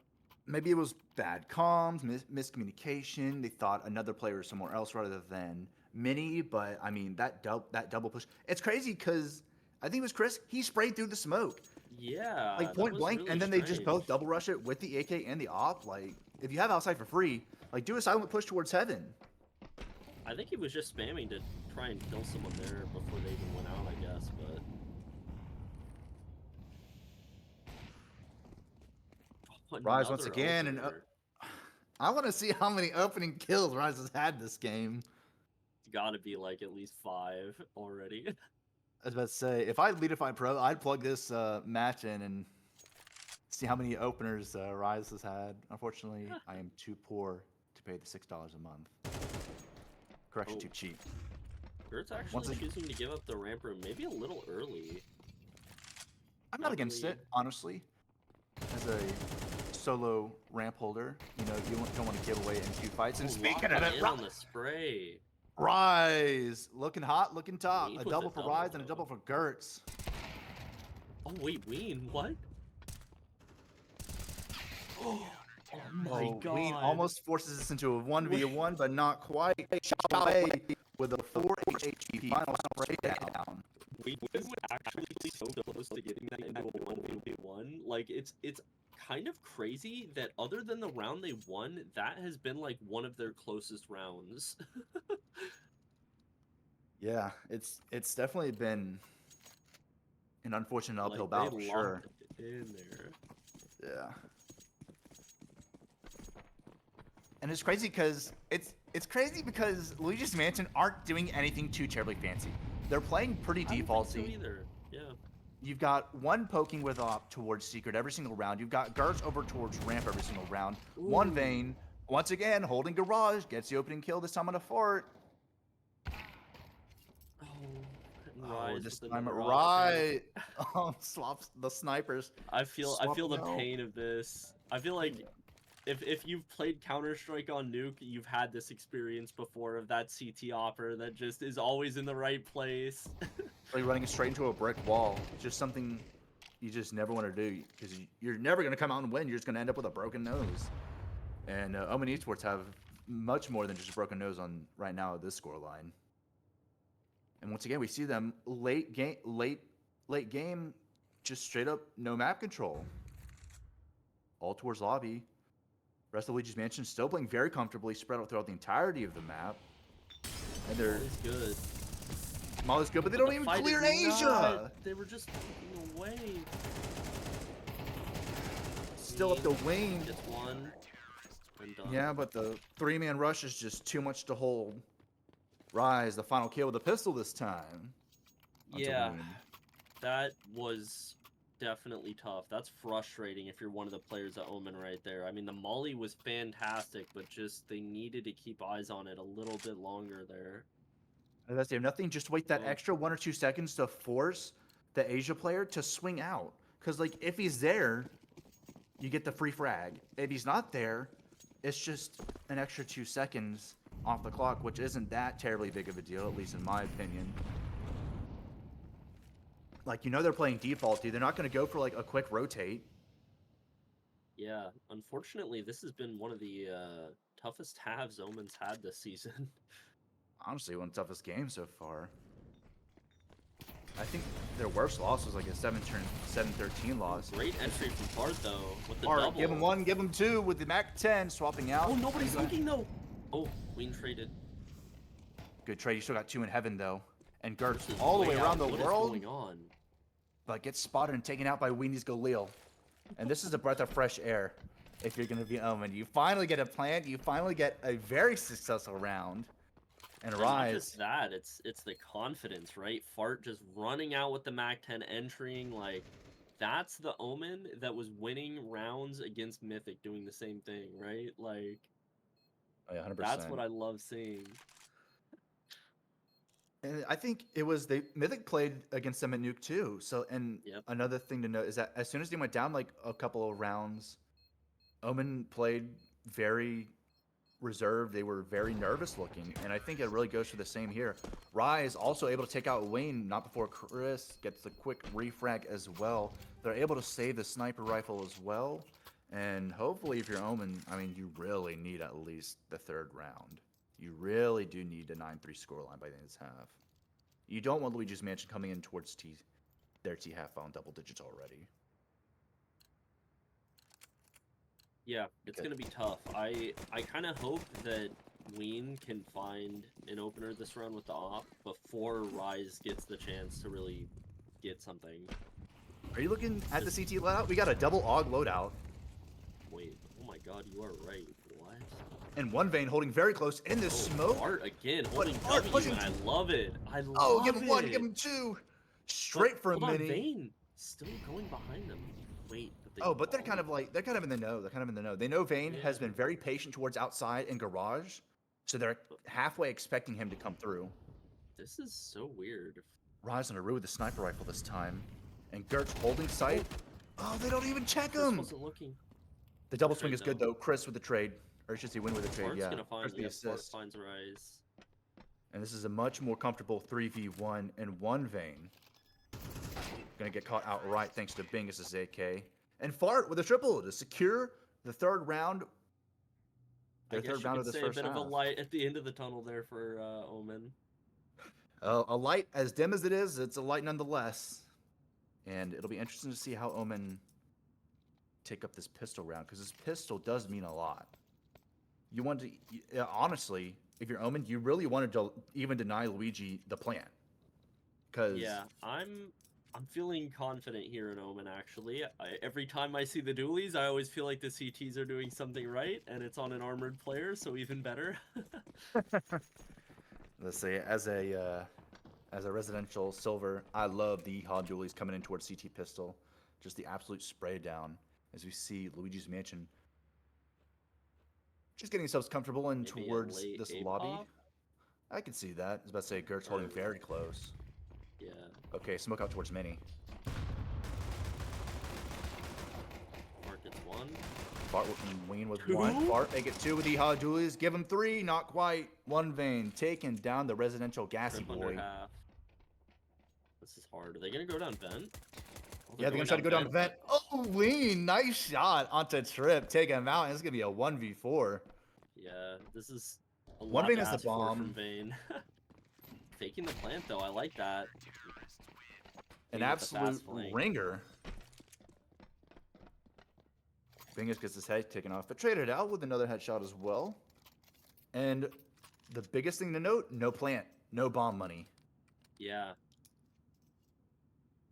S4: Maybe it was bad comms, miscommunication. They thought another player was somewhere else rather than Mini, but I mean, that double push. It's crazy because I think it was Chris. He sprayed through the smoke.
S5: Yeah.
S4: Like point blank,
S5: really
S4: and then they just
S5: strange.
S4: both double rush it with the AK and the op. Like, if you have outside for free, like do a silent push towards heaven.
S5: I think he was just spamming to try and kill someone there before they even went out, I guess, but...
S4: Rise once
S5: Another
S4: again, and
S5: opener.
S4: I want to see how many opening kills Rise has had this game.
S5: It's got to be like at least 5 already.
S4: I was about to say, if I Leadify Pro, I'd plug this match in and see how many openers Rise has had. Unfortunately, I am too poor to pay the $6 a month. Correction,
S5: Oh.
S4: too cheap.
S5: Gert's actually choosing to give up the ramp room maybe a little early.
S4: I'm not against
S5: really-
S4: it, honestly. As a solo ramp holder, you know, you don't want to give away in 2 fights. And
S5: Oh,
S4: speaking of
S5: locking
S4: it,
S5: in on the spray.
S4: Rise looking hot, looking top.
S5: Ween
S4: A
S5: with
S4: double
S5: the
S4: for
S5: double,
S4: Rise and a
S5: though.
S4: double for Gertz.
S5: Oh wait, Ween, what? Oh my god.
S4: Ween almost forces us into a 1v1, but not quite. Shot away with a 4 HP final spray down.
S5: Ween was actually so close to getting that into a 1v1. Like, it's kind of crazy that other than the round they won, that has been like one of their closest rounds.
S4: Yeah, it's definitely been an unfortunate uphill
S5: Like,
S4: battle
S5: they
S4: for sure.
S5: locked it in there.
S4: Yeah. And it's crazy because Luigi's Mansion aren't doing anything too terribly fancy. They're playing pretty
S5: I don't think so
S4: defaulty.
S5: either. Yeah.
S4: You've got one poking with op towards Secret every single round. You've got Gertz over towards Ramp every single round. One
S5: Ooh.
S4: Vayne, once again, holding Garage, gets the opening kill, this time on a fort.
S5: Rise
S4: this
S5: with
S4: time
S5: another
S4: right. Swaps the snipers.
S5: I feel the
S4: Swap
S5: pain of this. I feel like if you've played Counter-Strike on Nuke, you've had this experience before of that CT opper that just is always in the right place.
S4: Like running straight into a brick wall. Just something you just never want to do because you're never going to come out and win. You're just going to end up with a broken nose. And Omen Esports have much more than just a broken nose on right now at this scoreline. And once again, we see them late game, just straight up no map control. All towards lobby. Rest of Luigi's Mansion still playing very comfortably, spread out throughout the entirety of the map. And they're
S5: It's good.
S4: Molly's good, but they don't
S5: The
S4: even
S5: fight
S4: clear
S5: is
S4: Asia.
S5: not. They were just taking away.
S4: Still up to Wayne.
S5: Gets one. And done.
S4: Yeah, but the 3-man rush is just too much to hold. Rise, the final kill with a pistol this time. Onto
S5: Yeah,
S4: Wayne.
S5: that was definitely tough. That's frustrating if you're one of the players at Omen right there. I mean, the molly was fantastic, but just they needed to keep eyes on it a little bit longer there.
S4: And that's if nothing, just wait that
S5: Oh.
S4: extra 1 or 2 seconds to force the Asia player to swing out. Because, like, if he's there, you get the free frag. If he's not there, it's just an extra 2 seconds off the clock, which isn't that terribly big of a deal, at least in my opinion. Like, you know they're playing defaulty. They're not going to go for, like, a quick rotate.
S5: Yeah, unfortunately, this has been one of the toughest halves Omen's had this season.
S4: Honestly, one of the toughest games so far. I think their worst loss was like a 7-13 loss.
S5: Great entry from Fart, though, with the
S4: All right,
S5: double.
S4: give him 1, give him 2 with the Mac 10 swapping out.
S5: Oh, nobody's looking, though. Oh, Ween traded.
S4: Good trade. You still got 2 in heaven, though. And Gertz
S5: This is
S4: all the way
S5: way
S4: around
S5: out.
S4: the
S5: What is
S4: world,
S5: going on?
S4: but gets spotted and taken out by Weenie's Galil. And this is a breath of fresh air if you're going to be Omen. You finally get a plant. You finally get a very successful round. And
S5: And not
S4: Rise.
S5: just that, it's the confidence, right? Fart just running out with the Mac 10 entering, like, that's the Omen that was winning rounds against Mythic doing the same thing, right? Like,
S4: Oh, yeah, 100%.
S5: that's what I love seeing.
S4: And I think it was Mythic played against them at Nuke too. So, and
S5: Yep.
S4: another thing to note is that as soon as they went down like a couple of rounds, Omen played very reserved. They were very nervous looking, and I think it really goes for the same here. Rise also able to take out Wayne not before Chris gets the quick refrag as well. They're able to save the sniper rifle as well, and hopefully if you're Omen, I mean, you really need at least the 3rd round. You really do need a 9-3 scoreline by the end of this half. You don't want Luigi's Mansion coming in towards their T half on double digits already.
S5: Yeah, it's
S4: Okay.
S5: gonna be tough. I kind of hope that Ween can find an opener this round with the op before Rise gets the chance to really get something.
S4: Are you looking at the CT loadout? We got a double AUG loadout.
S5: god, you are right. What?
S4: And one vein holding very close in the smoke.
S5: Art again,
S4: But
S5: holding
S4: Art
S5: W,
S4: pushing
S5: and I love it. I love
S4: Oh, give him
S5: it.
S4: one, give him two. Straight
S5: But,
S4: for a
S5: hold on,
S4: mini.
S5: Vayne still going behind them. Wait, but they
S4: Oh, but they're
S5: follow.
S4: kind of like they're kind of in the know. They're kind of in the know. They know Vayne has
S5: Yeah.
S4: been very patient towards outside and garage, so they're halfway expecting him to come through.
S5: This is so weird.
S4: Rise on a Rue with the sniper rifle this time, and Gertz holding sight. Oh, they don't even check
S5: Chris
S4: him.
S5: wasn't looking.
S4: The double
S5: Trade
S4: swing is good
S5: though.
S4: though. Chris with the trade, or should he win with the trade?
S5: Bart's
S4: Yeah,
S5: gonna find
S4: Chris the
S5: Bart
S4: assist.
S5: finds Rise.
S4: And this is a much more comfortable 3v1 and one Vayne. Gonna get caught outright thanks to Bingus' AK. And Fart with a triple to secure the third round.
S5: I
S4: Their
S5: guess
S4: third
S5: you
S4: round
S5: could
S4: of this
S5: say a
S4: first
S5: bit
S4: half.
S5: of a light at the end of the tunnel there for Omen.
S4: A light, as dim as it is, it's a light nonetheless. And it'll be interesting to see how Omen take up this pistol round, because this pistol does mean a lot. You want to, honestly, if you're Omen, you really wanted to even deny Luigi the plant. Because
S5: Yeah, I'm feeling confident here in Omen, actually. Every time I see the dualies, I always feel like the CTs are doing something right, and it's on an armored player, so even better.
S4: let's say as a residential silver, I love the Hod dualies coming in towards CT pistol. Just the absolute spray down as we see Luigi's Mansion just getting themselves comfortable and
S5: Maybe a
S4: towards
S5: late
S4: this
S5: A
S4: lobby.
S5: pop?
S4: I can see that. I was about to say Gertz holding very close.
S5: Yeah.
S4: Okay, smoke out towards Mini.
S5: Mark gets one.
S4: Bart winging with
S5: Two?
S4: one. Bart make it two with the Hod dualies. Give him three, not quite. One Vayne taking down the residential gassy
S5: Trip under
S4: boy.
S5: half. This is hard. Are they gonna go down vent? Oh,
S4: Yeah, they're gonna try to go down the vent. Oh, lean, nice shot onto Trip, taking him out. And it's gonna be a 1v4.
S5: Yeah, this is a
S4: One
S5: lot
S4: Vayne
S5: to
S4: has the
S5: ask for
S4: bomb.
S5: from Vayne. Faking the plant though, I like that.
S4: An
S5: Vayne with the fast
S4: absolute
S5: flank.
S4: ringer. Bingus gets his head taken off, but traded out with another headshot as well. And the biggest thing to note, no plant, no bomb money.
S5: Yeah.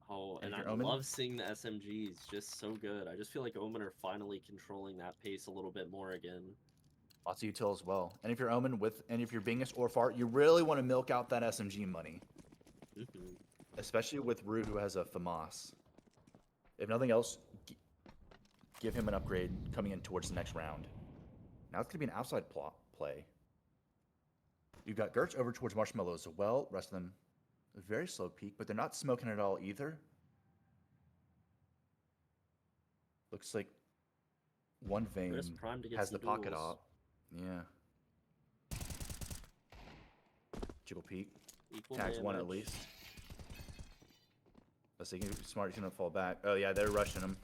S5: Oh,
S4: And
S5: and
S4: if
S5: I
S4: you're Omen?
S5: love seeing the SMGs, just so good. I just feel like Omen are finally controlling that pace a little bit more again.
S4: Lots of util as well. And if you're Omen and if you're Bingus or Fart, you really want to milk out that SMG money.
S5: Mhm.
S4: Especially with Rue, who has a FAMAS. If nothing else, give him an upgrade coming in towards the next round. Now it's going to be an outside play. You've got Gertz over towards Marshmallow as well. Rest of them, a very slow peak, but they're not smoking at all either. Looks like one Vayne
S5: Chris primed to get
S4: has
S5: some
S4: the pocket
S5: duels.
S4: op. Yeah. Jiggle peek.
S5: Equal
S4: Tags one at
S5: damage.
S4: least. Let's see, Smart, he's gonna fall back. Oh yeah, they're rushing him.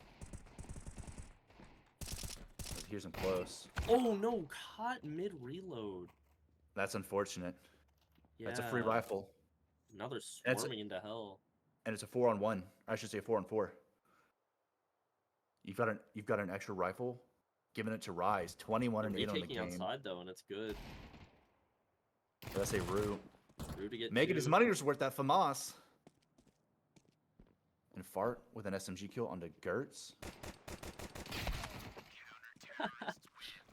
S4: Here's him close.
S5: Oh no, caught mid reload.
S4: That's unfortunate.
S5: Yeah.
S4: That's a free rifle,
S5: Now they're
S4: That's-
S5: swarming into hell.
S4: and it's a 4-on-1. I should say 4-on-4. You've got an extra rifle, giving it to Rise. 21 and 8 on the
S5: Retaking
S4: game.
S5: outside though, and it's good.
S4: Let's say Rue
S5: Rue to get
S4: making his
S5: two.
S4: money was worth that FAMAS. And Fart with an SMG kill onto Gertz.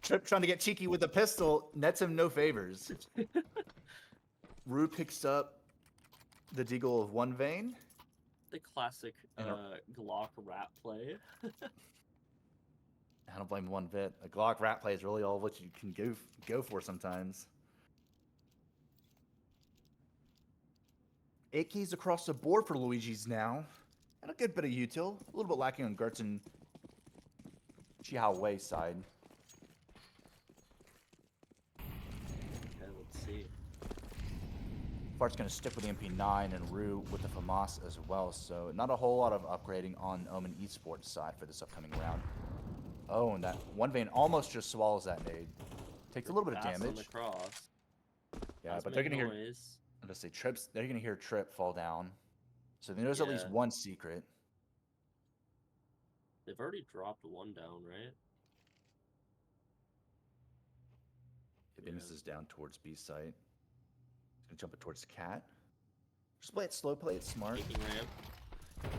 S4: Trip trying to get cheeky with the pistol, nets him no favors. Rue picks up the deagle of one Vayne.
S5: The classic
S4: And
S5: Glock rat play.
S4: I don't blame one bit. A Glock rat play is really all what you can go for sometimes. 8 keys across the board for Luigi's now. And a good bit of util. A little bit lacking on Gertz and Chiao Wei's side.
S5: Okay, let's see.
S4: Fart's going to stick with the MP9 and Rue with the FAMAS as well. So not a whole lot of upgrading on Omen Esports side for this upcoming round. Oh, and that one Vayne almost just swallows that nade. Takes a little bit of
S5: Pass on
S4: damage.
S5: the cross.
S4: Yeah,
S5: Does
S4: but they're
S5: make
S4: going to hear...
S5: noise.
S4: I'm gonna say Trips. They're gonna hear Trip fall down, so there's at least
S5: Yeah.
S4: one secret.
S5: They've already dropped one down, right?
S4: Bingus is down towards B site. He's gonna jump it towards Cat. Just play it slow, play it smart.
S5: Taking ramp.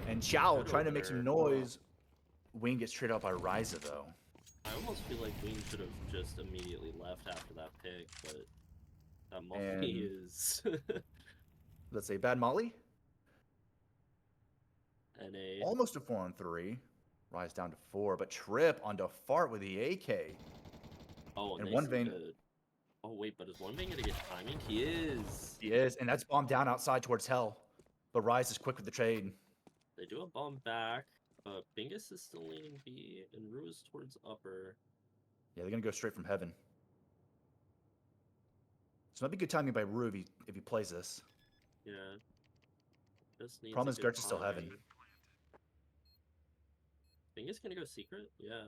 S4: And Chow
S5: Good
S4: trying to make
S5: opener.
S4: some noise. Wing gets traded out by Ryza though.
S5: I almost feel like Queen should have just immediately left after that pick, but that Molly
S4: And-
S5: is
S4: Let's say bad Molly.
S5: NA.
S4: Almost a 4-on-3. Rise down to 4, but Trip onto Fart with the AK.
S5: Oh,
S4: And
S5: and
S4: one
S5: they
S4: vein.
S5: seem to... Oh wait, but is one vein gonna get timing? He is.
S4: He is, and that's bombed down outside towards Hell. But Rise is quick with the trade.
S5: They do a bomb back, but Bingus is still leaning B, and Rue is towards upper.
S4: Yeah, they're gonna go straight from Heaven. So it might be good timing by Rue if he plays this.
S5: Yeah. Just needs
S4: Problem
S5: a
S4: is
S5: good
S4: Gertz is still Heaven.
S5: timing. Bingus gonna go secret? Yeah.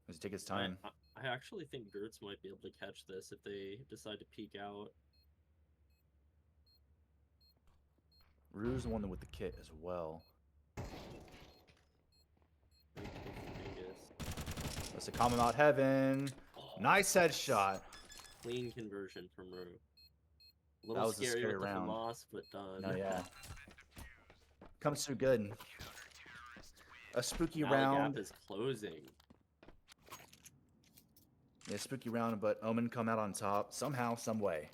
S4: Does he take his time?
S5: I actually think Gertz might be able to catch this if they decide to peek out.
S4: Rue's the one with the kit as well.
S5: Bingus.
S4: That's a common out Heaven. Nice headshot.
S5: Clean conversion from Rue. A
S4: That
S5: little
S4: was a
S5: scary
S4: scary
S5: with
S4: round.
S5: the FAMAS, but done.
S4: No, yeah. Comes through good. A spooky
S5: Now the
S4: round.
S5: gap is closing.
S4: Yeah, spooky round, but Omen come out on top somehow, some way.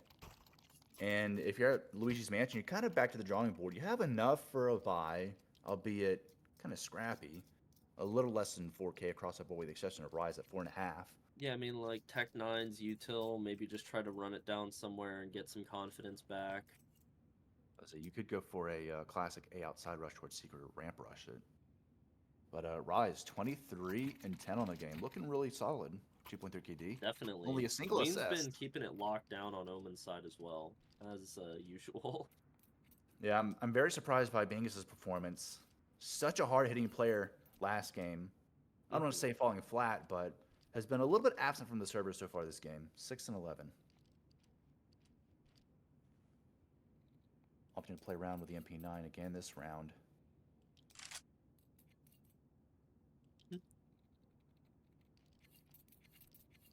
S4: And if you're at Luigi's Mansion, you're kind of back to the drawing board. You have enough for a buy, albeit kind of scrappy. A little less than 4K across the board with the exception of Rise at 4.5.
S5: Yeah, I mean, like, Tech 9's util, maybe just try to run it down somewhere and get some confidence back.
S4: So you could go for a classic A outside rush towards Secret or ramp rush it. But Rise, 23 and 10 on the game. Looking really solid. 2.3 KD.
S5: Definitely.
S4: Only a single
S5: Queen's
S4: assist.
S5: been keeping it locked down on Omen's side as well, as usual.
S4: Yeah, I'm very surprised by Bingus' performance. Such a hard-hitting player last game. I don't want to say falling flat, but has been a little bit absent from the server so far this game. 6 and 11. Opting to play around with the MP9 again this round.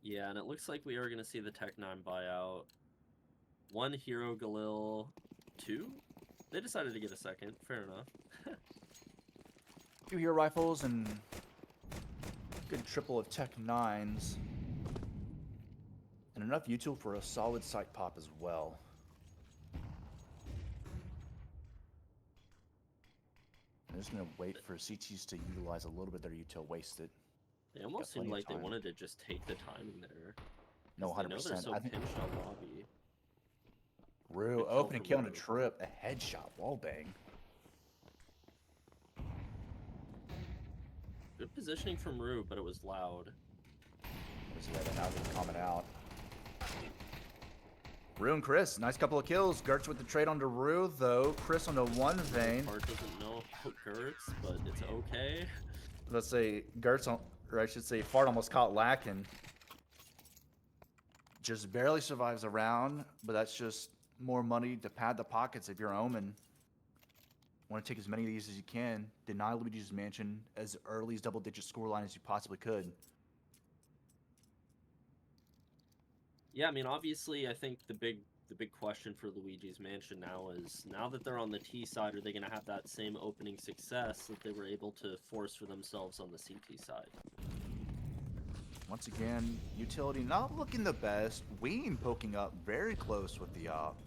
S5: Yeah, and it looks like we are going to see the Tech 9 buyout. 1 Hero Galil, 2? They decided to get a second. Fair enough.
S4: 2 hero rifles and good triple of Tech 9s. And enough util for a solid sight pop as well. I'm just going to wait for CTs to utilize a little bit of their util wasted.
S5: They almost
S4: plenty
S5: seemed
S4: of
S5: like they
S4: time.
S5: wanted to just take the timing there.
S4: No,
S5: 'cause they know
S4: 100%.
S5: they're so
S4: I think
S5: pinched on lobby.
S4: Rue
S5: Good kill
S4: opening
S5: from
S4: kill on a
S5: Rue.
S4: trip, a headshot, wall bang.
S5: Good positioning from Rue, but it was loud.
S4: So yeah, they're now getting common out. Rue and Chris, nice couple of kills. Gertz with the trade onto Rue, though. Chris onto one vein.
S5: Bart doesn't know about Gertz, but it's okay.
S4: Let's say Gertz, or I should say Fart almost caught lacking. Just barely survives a round, but that's just more money to pad the pockets if you're Omen. Want to take as many of these as you can. Deny Luigi's Mansion as early as double-digit scoreline as you possibly could.
S5: Yeah, I mean, obviously, I think the big question for Luigi's Mansion now is, now that they're on the T side, are they going to have that same opening success that they were able to force for themselves on the CT side?
S4: Once again, utility not looking the best. Ween poking up very close with the op.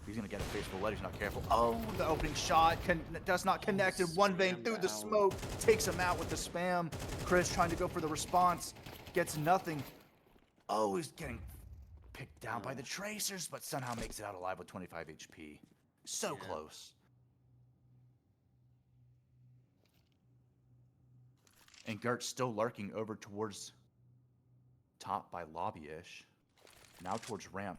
S4: He's going to get a face full lead. He's not careful. Oh, the opening shot does not connect. And one vein through the
S5: Spammed out.
S4: smoke. Takes him out with the spam. Chris trying to go for the response. Gets nothing. Oh, he's getting picked down by the tracers, but somehow makes it out alive with 25 HP. So
S5: Yeah.
S4: close. And Gertz still lurking over towards top by lobby-ish. Now towards ramp.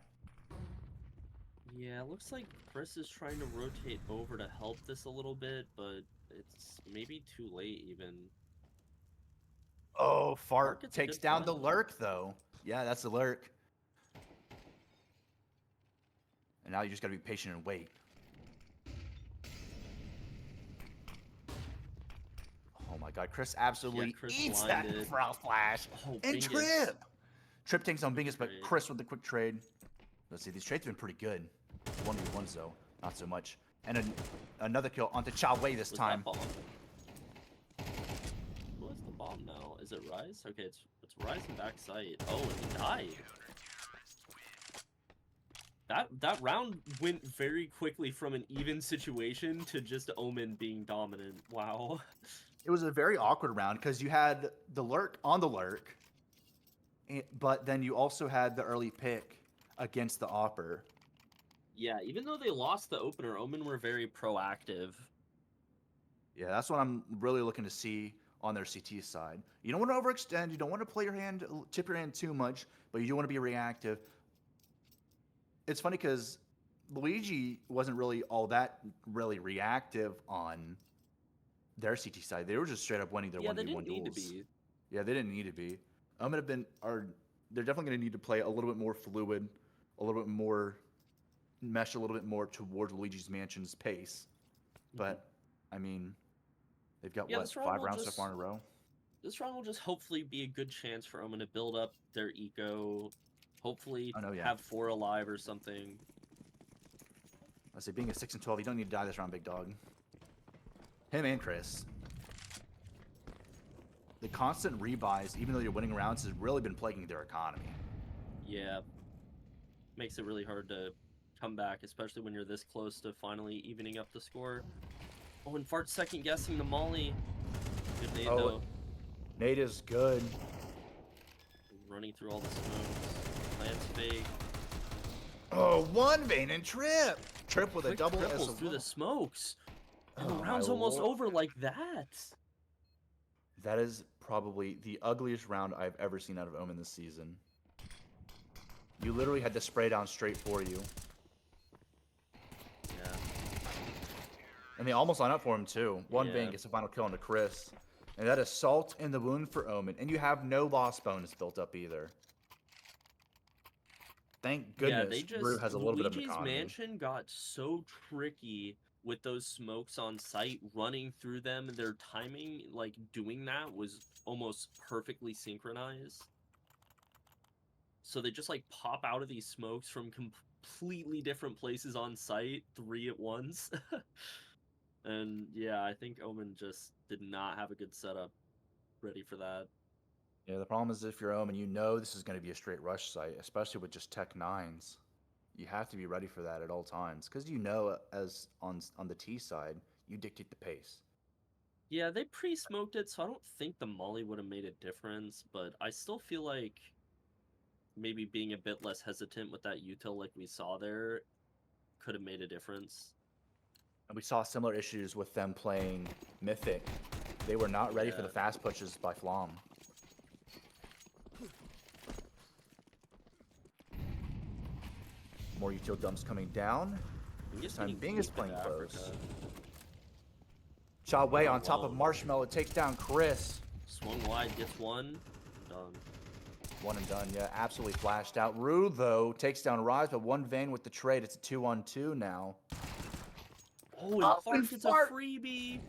S5: Yeah, it looks like Chris is trying to rotate over to help this a little bit, but it's maybe too late even.
S4: Oh, Fart
S5: gets a
S4: takes
S5: good
S4: down
S5: flank.
S4: the lurk, though. Yeah, that's the lurk. And now you just gotta be patient and wait. Oh my god, Chris absolutely
S5: Chris
S4: eats that
S5: blinded.
S4: Frog Flash.
S5: Oh,
S4: And
S5: Bingus.
S4: Trip! Trip tanks on Bingus, but
S5: Trade.
S4: Chris with the quick trade. Let's see, these trades have been pretty good. 1v1s though, not so much. And another kill onto Chow Wei this
S5: Was
S4: time.
S5: that bomb? Who was the bomb now. Is it Rise? Okay, it's Rise and backside. Oh, and he died. That round went very quickly from an even situation to just Omen being dominant. Wow.
S4: It was a very awkward round because you had the lurk on the lurk, but then you also had the early pick against the Opper.
S5: Yeah, even though they lost the opener, Omen were very proactive.
S4: Yeah, that's what I'm really looking to see on their CT side. You don't want to overextend. You don't want to play your hand, tip your hand too much, but you do want to be reactive. It's funny because Luigi wasn't really all that really reactive on their CT side. They were just straight up winning their
S5: Yeah, they
S4: 1v1
S5: didn't need to
S4: duels.
S5: be.
S4: Yeah, they didn't need to be. They're definitely going to need to play a little bit more fluid, a little bit more mesh, a little bit more towards Luigi's Mansion's pace. But I mean, they've got
S5: Yeah,
S4: what,
S5: this round
S4: 5
S5: will
S4: rounds so
S5: just-
S4: far in a row.
S5: This round will just hopefully be a good chance for Omen to build up their eco. Hopefully
S4: Oh, no, yeah.
S5: have 4 alive or something.
S4: I say, being a 6 and 12, you don't need to die this round, big dog. Him and Chris. The constant rebuys, even though you're winning rounds, has really been plaguing their economy.
S5: Yeah. Makes it really hard to come back, especially when you're this close to finally evening up the score. Oh, and Fart's second guessing the Molly. Good nade
S4: Oh,
S5: though.
S4: Nate is good.
S5: Running through all the smokes. Plants fake.
S4: Oh, one vein and trip. Trip with a
S5: Quick
S4: double
S5: triples
S4: as
S5: through the smokes. And the
S4: Oh, my
S5: round's almost
S4: lord.
S5: over like that.
S4: That is probably the ugliest round I've ever seen out of Omen this season. You literally had to spray down straight for you.
S5: Yeah.
S4: And they almost line up for him, too. One
S5: Yeah.
S4: vein gets the final kill onto Chris. And that is salt in the wound for Omen. And you have no loss bonus built up either. Thank goodness Brew has a little bit of
S5: Luigi's
S4: economy.
S5: Mansion got so tricky with those smokes on site, running through them. Their timing, like doing that, was almost perfectly synchronized. So they just like pop out of these smokes from completely different places on site, 3 at once. And yeah, I think Omen just did not have a good setup ready for that.
S4: Yeah, the problem is if you're Omen, you know this is going to be a straight rush site, especially with just Tech 9s. You have to be ready for that at all times, because you know, as on the T side, you dictate the pace.
S5: Yeah, they pre-smoked it, so I don't think the molly would have made a difference, but I still feel like maybe being a bit less hesitant with that util like we saw there could have made a difference.
S4: And we saw similar issues with them playing Mythic. They were not ready for the fast pushes by Flom. More util dumps coming down. This time Bing is playing close. Cha Wei on top of Marshmallow takes down Chris.
S5: Swung wide, gets one. Done.
S4: One and done, yeah. Absolutely flashed out. Rue, though, takes down Rise, but one vein with the trade. It's a 2-on-2 now.
S5: Oh, and Fart gets a freebie.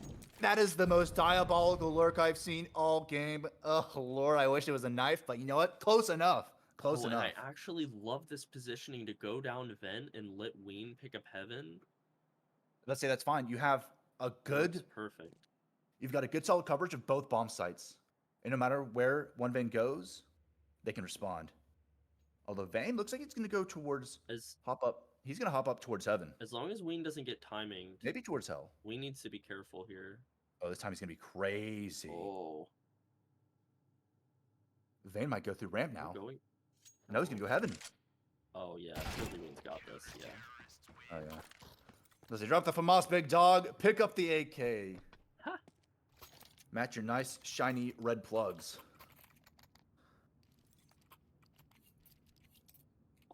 S4: That is the most diabolical lurk I've seen all game. Oh, Lord, I wish it was a knife, but you know what? Close enough. Close enough.
S5: And I actually love this positioning to go down vent and let Ween pick up heaven.
S4: Let's say that's fine. You have a good...
S5: That's perfect.
S4: You've got a good solid coverage of both bomb sites. And no matter where one vein goes, they can respond. Although Vayne looks like it's going to go towards... hop up. He's going to hop up towards heaven.
S5: As long as Ween doesn't get timing.
S4: Maybe towards hell.
S5: Ween needs to be careful here.
S4: Oh, this time he's going to be crazy.
S5: Oh.
S4: Vayne might go through ramp now.
S5: Going...
S4: No, he's going to go heaven.
S5: Oh, yeah. Surely Ween's got this, yeah.
S4: Oh, yeah. Does he drop the FAMAS, big dog? Pick up the AK.
S5: Huh.
S4: Match your nice, shiny red plugs.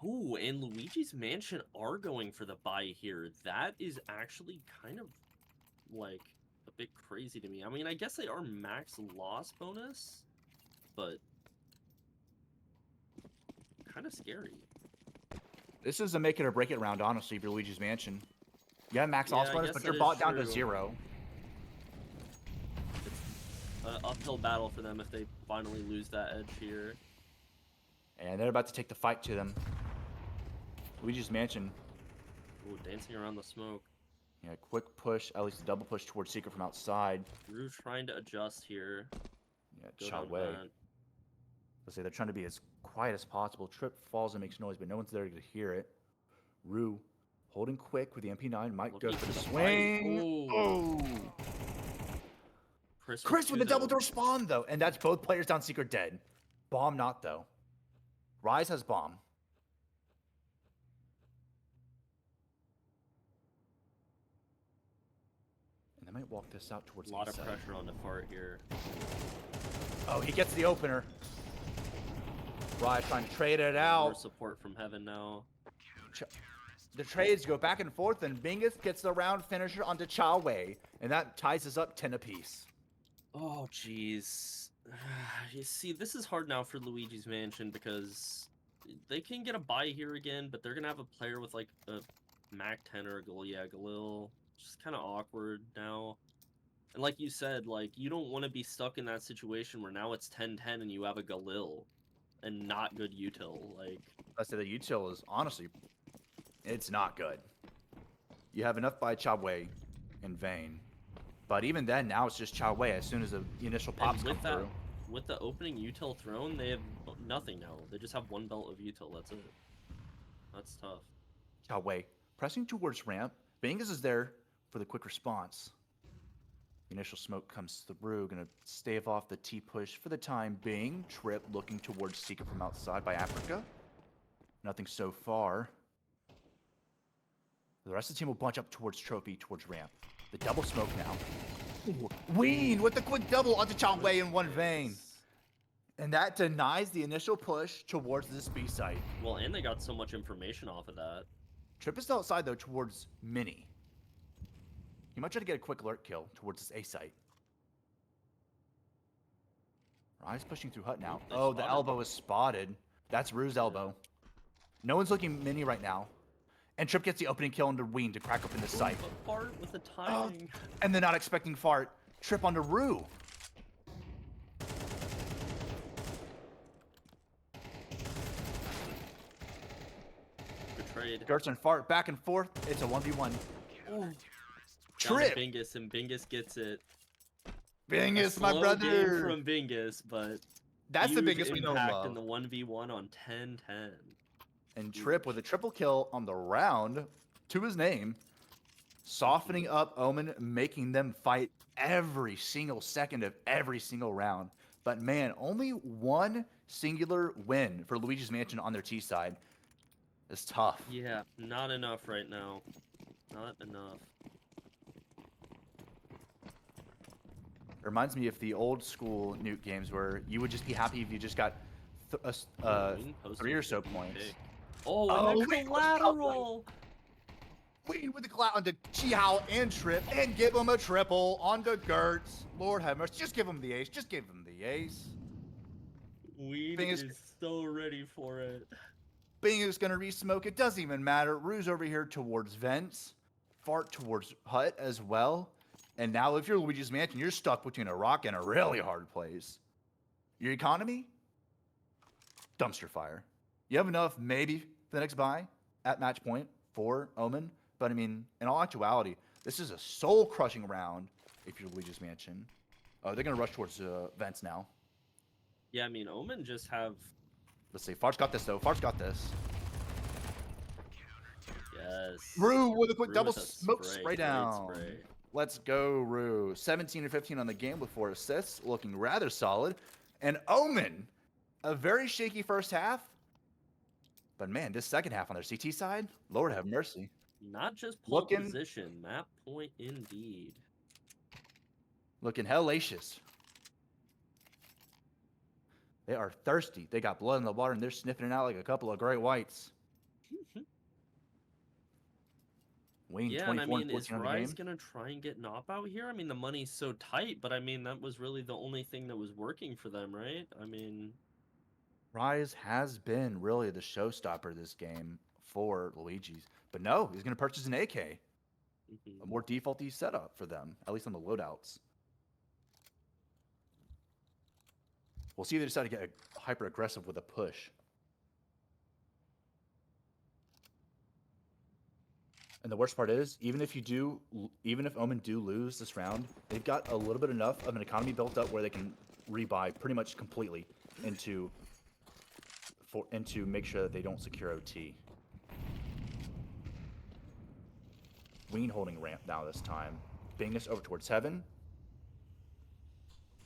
S5: Ooh, and Luigi's Mansion are going for the buy here. That is actually kind of, like, a bit crazy to me. I mean, I guess they are max loss bonus, but kind of scary.
S4: This is a make it or break it round, honestly, for Luigi's Mansion. Yeah, max loss bonus, but you're bought down to 0.
S5: It's an uphill battle for them if they finally lose that edge here.
S4: And they're about to take the fight to them. Luigi's Mansion.
S5: Ooh, dancing around the smoke.
S4: Yeah, quick push, at least a double push towards Secret from outside.
S5: Rue trying to adjust here.
S4: Yeah,
S5: Go
S4: Cha
S5: down
S4: Wei.
S5: that.
S4: Let's say they're trying to be as quiet as possible. Trip falls and makes noise, but no one's there to hear it. Rue holding quick with the MP9. Might go
S5: Looking
S4: for the
S5: for the fight.
S4: swing.
S5: Oh.
S4: Oh.
S5: Chris
S4: With the double
S5: though.
S4: door spawn, though. And that's both players down secret dead. Bomb not, though. Rise has bomb. And they might walk this out towards
S5: A lot of
S4: A side.
S5: pressure on the fart here.
S4: Oh, he gets the opener. Rise trying to trade it
S5: More
S4: out.
S5: support from heaven now.
S4: The trades go back and forth, and Bingus gets the round finisher onto Cha Wei, and that ties us up 10 apiece.
S5: Oh, jeez. You see, this is hard now for Luigi's Mansion because they can get a buy here again, but they're going to have a player with like a Mac 10 or a Galil. Just kind of awkward now. And like you said, like you don't want to be stuck in that situation where now it's 10-10 and you have a Galil and not good util. Like,
S4: I say the util is honestly, it's not good. You have enough by Cha Wei and Vayne. But even then, now it's just Cha Wei as soon as the initial pops
S5: and
S4: come
S5: with that,
S4: through.
S5: with the opening util throne, they have nothing now. They just have one belt of util. That's it. That's tough.
S4: Cha Wei pressing towards ramp. Bingus is there for the quick response. The initial smoke comes through, gonna stave off the T-push for the time being. Trip looking towards Secret from outside by Africa. Nothing so far. The rest of the team will bunch up towards Trophy, towards ramp. The double smoke now. Ooh, Ween with the quick double onto Cha Wei in one vein. And that denies the initial push towards this B site.
S5: Well, and they got so much information off of that.
S4: Trip is still outside, though, towards Mini. He might try to get a quick alert kill towards this A site. Rise pushing through Hut now.
S5: They
S4: Oh, the
S5: spotted.
S4: elbow is spotted. That's Rue's elbow. No one's looking Mini right now. And Trip gets the opening kill into Ween to crack open the site.
S5: But Fart with the timing.
S4: And they're not expecting Fart. Trip onto Rue.
S5: Good trade.
S4: Gertz and Fart back and forth. It's a 1v1.
S5: Ooh. Down to
S4: Trip.
S5: Bingus, and Bingus gets it.
S4: Bingus,
S5: A
S4: my
S5: slow
S4: brother.
S5: game from Bingus, but
S4: That's the
S5: huge
S4: biggest we know and
S5: impact
S4: love.
S5: in the 1v1 on 10-10.
S4: And Trip with a triple kill on the round to his name, softening up Omen, making them fight every single second of every single round. But man, only one singular win for Luigi's Mansion on their T side is tough.
S5: Yeah, not enough right now. Not enough.
S4: It reminds me of the old school Nuke games where you would just be happy if you just got
S5: Ween posted
S4: 3 or so
S5: a
S4: points.
S5: pick. Oh,
S4: Oh,
S5: and
S4: Ween
S5: the
S4: was out.
S5: collateral!
S4: Ween with the clout onto Chihao and Trip, and give him a triple onto Gertz. Lord have mercy. Just give him the ace. Just give him the ace.
S5: Ween
S4: Thing is-
S5: is so ready for it.
S4: Bingus gonna re-smoke. It doesn't even matter. Rue's over here towards vents. Fart towards Hut as well. And now if you're Luigi's Mansion, you're stuck between a rock and a really hard place. Your economy? Dumpster fire. You have enough maybe for the next buy at match point for Omen. But I mean, in all actuality, this is a soul-crushing round if you're Luigi's Mansion. Oh, they're gonna rush towards vents now.
S5: Yeah, I mean, Omen just have...
S4: Let's see. Fart's got this though. Fart's got this.
S5: Yes.
S4: Rue with a quick
S5: Rue
S4: double
S5: with a
S4: smoke
S5: spray,
S4: spray
S5: great
S4: down.
S5: spray.
S4: Let's go, Rue. 17 and 15 on the game with 4 assists, looking rather solid. And Omen, a very shaky first half. But man, this second half on their CT side, Lord have mercy.
S5: Not just pole
S4: Looking-
S5: position, map point indeed.
S4: Looking hellacious. They are thirsty. They got blood in the water and they're sniffing it out like a couple of great whites. Wayne,
S5: Yeah, and I
S4: 24
S5: mean,
S4: and
S5: is
S4: 14 on the
S5: Rise
S4: game.
S5: gonna try and get Nop out here? I mean, the money's so tight, but I mean, that was really the only thing that was working for them, right? I mean,
S4: Rise has been really the showstopper this game for Luigi's. But no, he's going to purchase an AK. A more defaulty setup for them, at least on the loadouts. We'll see if they decide to get hyper aggressive with a push. And the worst part is, even if Omen do lose this round, they've got a little bit enough of an economy built up where they can rebuy pretty much completely into make sure that they don't secure OT. Ween holding ramp now this time. Bingus over towards Heaven.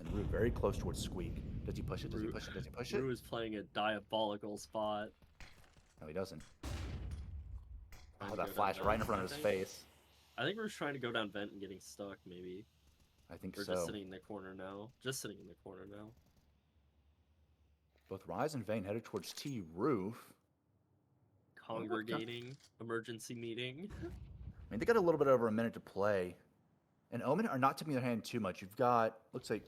S4: And Rue very close towards Squeak. Does he push it? Does he push it? Does he push it?
S5: Rue is playing a diabolical spot.
S4: No, he doesn't.
S5: Trying
S4: Oh,
S5: to
S4: that
S5: go
S4: flash
S5: down
S4: right in
S5: vent,
S4: front
S5: I
S4: of his
S5: think.
S4: face.
S5: I think Rue's trying to go down vent and getting stuck, maybe.
S4: I think
S5: Or
S4: so.
S5: just sitting in the corner now. Just sitting in the corner now.
S4: Both Rise and Vayne headed towards T roof.
S5: Congregating. Emergency meeting.
S4: I mean, they got a little bit over a minute to play. And Omen are not tipping their hand too much. You've got, looks like,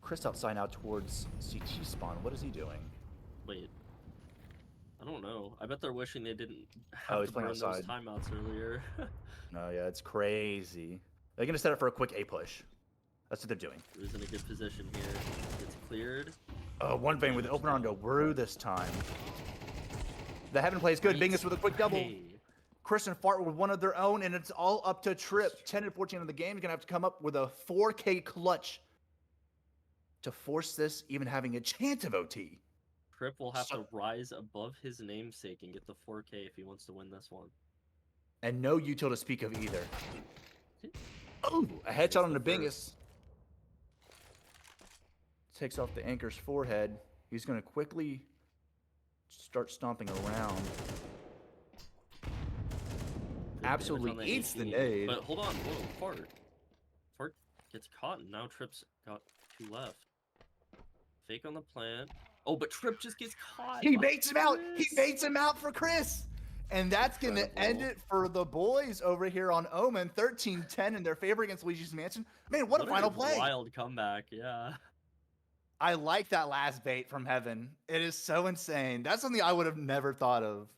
S4: Chris outside now towards CT spawn. What is he doing?
S5: Wait. I don't know. I bet they're wishing they didn't have
S4: he's
S5: to
S4: playing
S5: burn those
S4: outside.
S5: timeouts earlier.
S4: No, yeah, it's crazy. They're going to set up for a quick A push. That's what they're doing.
S5: Rue's in a good position here. Gets cleared.
S4: One Vayne with the opener onto Rue this time. The Heaven play is good.
S5: Great
S4: Bingus with a quick double.
S5: play.
S4: Chris and Fart with one of their own, and it's all up to Trip. 10 and 14 of the game. He's going to have to come up with a 4K clutch to force this, even having a chance of OT.
S5: Trip will have to rise above his namesake and get the 4K if he wants to win this one.
S4: And no util to speak of either. Oh, a headshot on the Bingus. Takes off the Anchor's forehead. He's going to quickly start stomping around. Absolutely eats the nade.
S5: But hold on, whoa, Fart. Fart gets caught, and now Trip's got 2 left. Fake on the plant. Oh, but Trip just gets caught.
S4: He
S5: by
S4: baits him out. He
S5: Chris.
S4: baits him out for Chris. And that's going to end it for the boys over here on Omen. 13-10 in their favor against Luigis Mansion. Man, what a final play.
S5: Wild comeback, yeah.
S4: I like that last bait from Heaven. It is so insane. That's something I would have never thought of.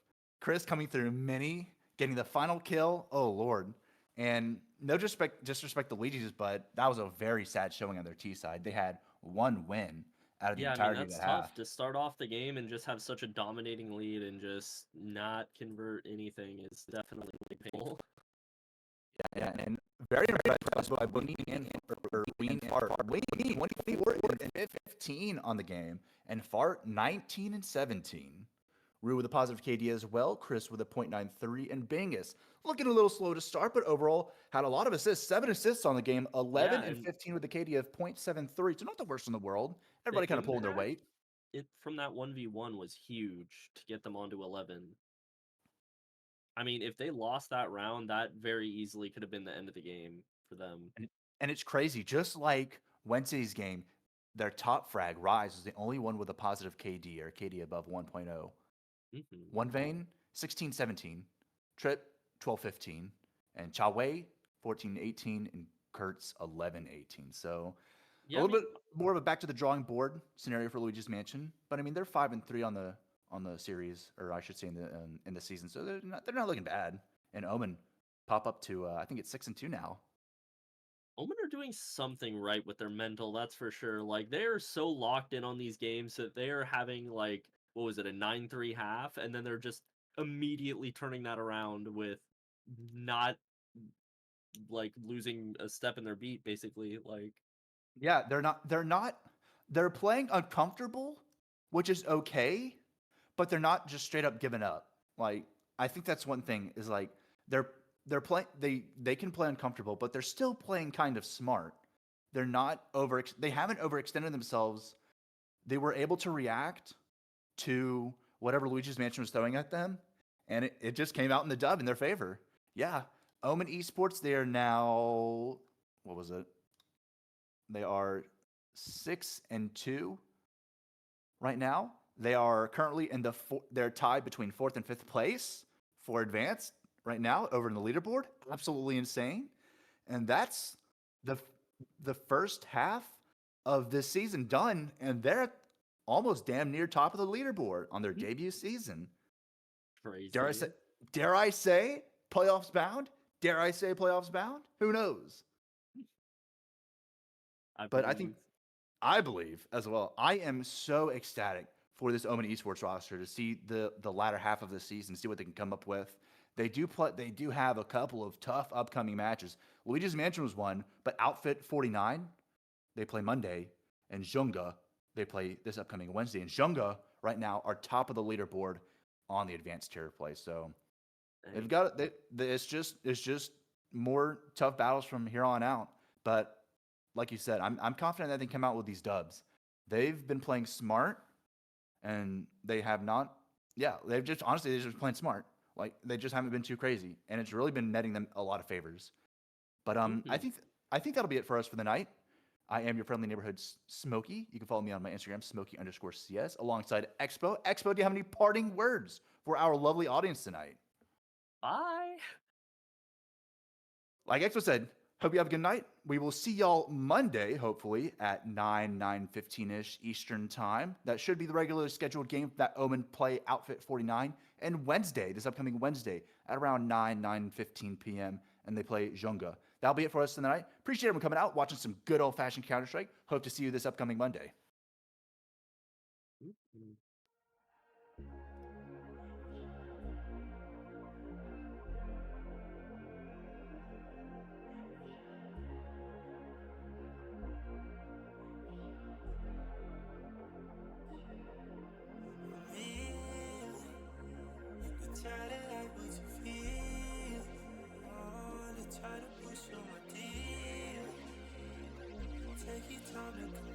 S4: Chris coming through mini, getting the final kill. Oh, Lord. And no disrespect to Luigis, but that was a very sad showing on their T side. They had 1 win out of the entirety
S5: that's
S4: of the half.
S5: tough to start off the game and just have such a dominating lead and just not convert anything is definitely painful.
S4: Yeah, and very impressed by Ween and Fart. Ween 24 and 15 on the game, and Fart 19 and 17. Rue with a positive KD as well. Chris with a .93, and Bingus looking a little slow to start, but overall had a lot of assists. 7 assists on the game, 11 and 15 with the KD of .73. So not the worst in the world. Everybody kind of pulling their weight.
S5: It from that 1v1 was huge to get them onto 11. I mean, if they lost that round, that very easily could have been the end of the game for them.
S4: And it's crazy. Just like Wednesday's game, their top frag, Rise, was the only one with a positive KD or KD above 1.0.
S5: Mm-hmm.
S4: One Vayne, 16-17. Trip, 12-15. And Chawei, 14-18. And Kurtz, 11-18. So a little bit more of a back to the drawing board scenario for Luigis Mansion. But I mean, they're 5-3 on the series, or I should say in the season. So they're not looking bad. And Omen pop up to I think it's 6-2 now.
S5: Omen are doing something right with their mental, that's for sure. Like, they are so locked in on these games that they are having, like, what was it, a 9-3 half, and then they're just immediately turning that around with not, like, losing a step in their beat, basically. Like,
S4: yeah, they're playing uncomfortable, which is okay, but they're not just straight up giving up. Like, I think that's one thing is like they're playing they can play uncomfortable, but they're still playing kind of smart. They haven't overextended themselves. They were able to react to whatever Luigis Mansion was throwing at them, and it just came out in the dub in their favor. Yeah. Omen Esports, they are now, what was it? They are 6-2 right now. They are currently in they're tied between 4th and 5th place for advanced right now over in the leaderboard. Absolutely insane. And that's the first half of this season done, and they're almost damn near top of the leaderboard on their debut season.
S5: crazy.
S4: Dare I say playoffs bound? Dare I say playoffs bound? Who knows? I believe as well. I am so ecstatic for this Omen Esports roster to see the latter half of the season, see what they can come up with. They do have a couple of tough upcoming matches. Luigis Mansion was one, but Outfit 49, they play Monday, and Zhonga, they play this upcoming Wednesday. And Zhonga right now are top of the leaderboard on the advanced tier play. So they've got it's just more tough battles from here on out. But like you said, I'm confident that they come out with these dubs. They've been playing smart, and they have not. Yeah, they've just honestly they're just playing smart. Like they just haven't been too crazy, and it's really been netting them a lot of favors. But I think that'll be it for us for the night. I am your friendly neighborhood Smokey. You can follow me on my Instagram, Smokey_CS, alongside Expo. Expo, do you have any parting words for our lovely audience tonight?
S5: Bye.
S4: Like Expo said, hope you have a good night. We will see y'all Monday, hopefully, at 9:15-ish Eastern time. That should be the regularly scheduled game that Omen play Outfit 49. And Wednesday, this upcoming Wednesday, at around 9:15 p.m., and they play Zhonga. That'll be it for us tonight. Appreciate everyone coming out, watching some good old-fashioned Counter-Strike. Hope to see you this upcoming Monday.
S2: Try to like what you feel. All the try to push on my deal. Take your time to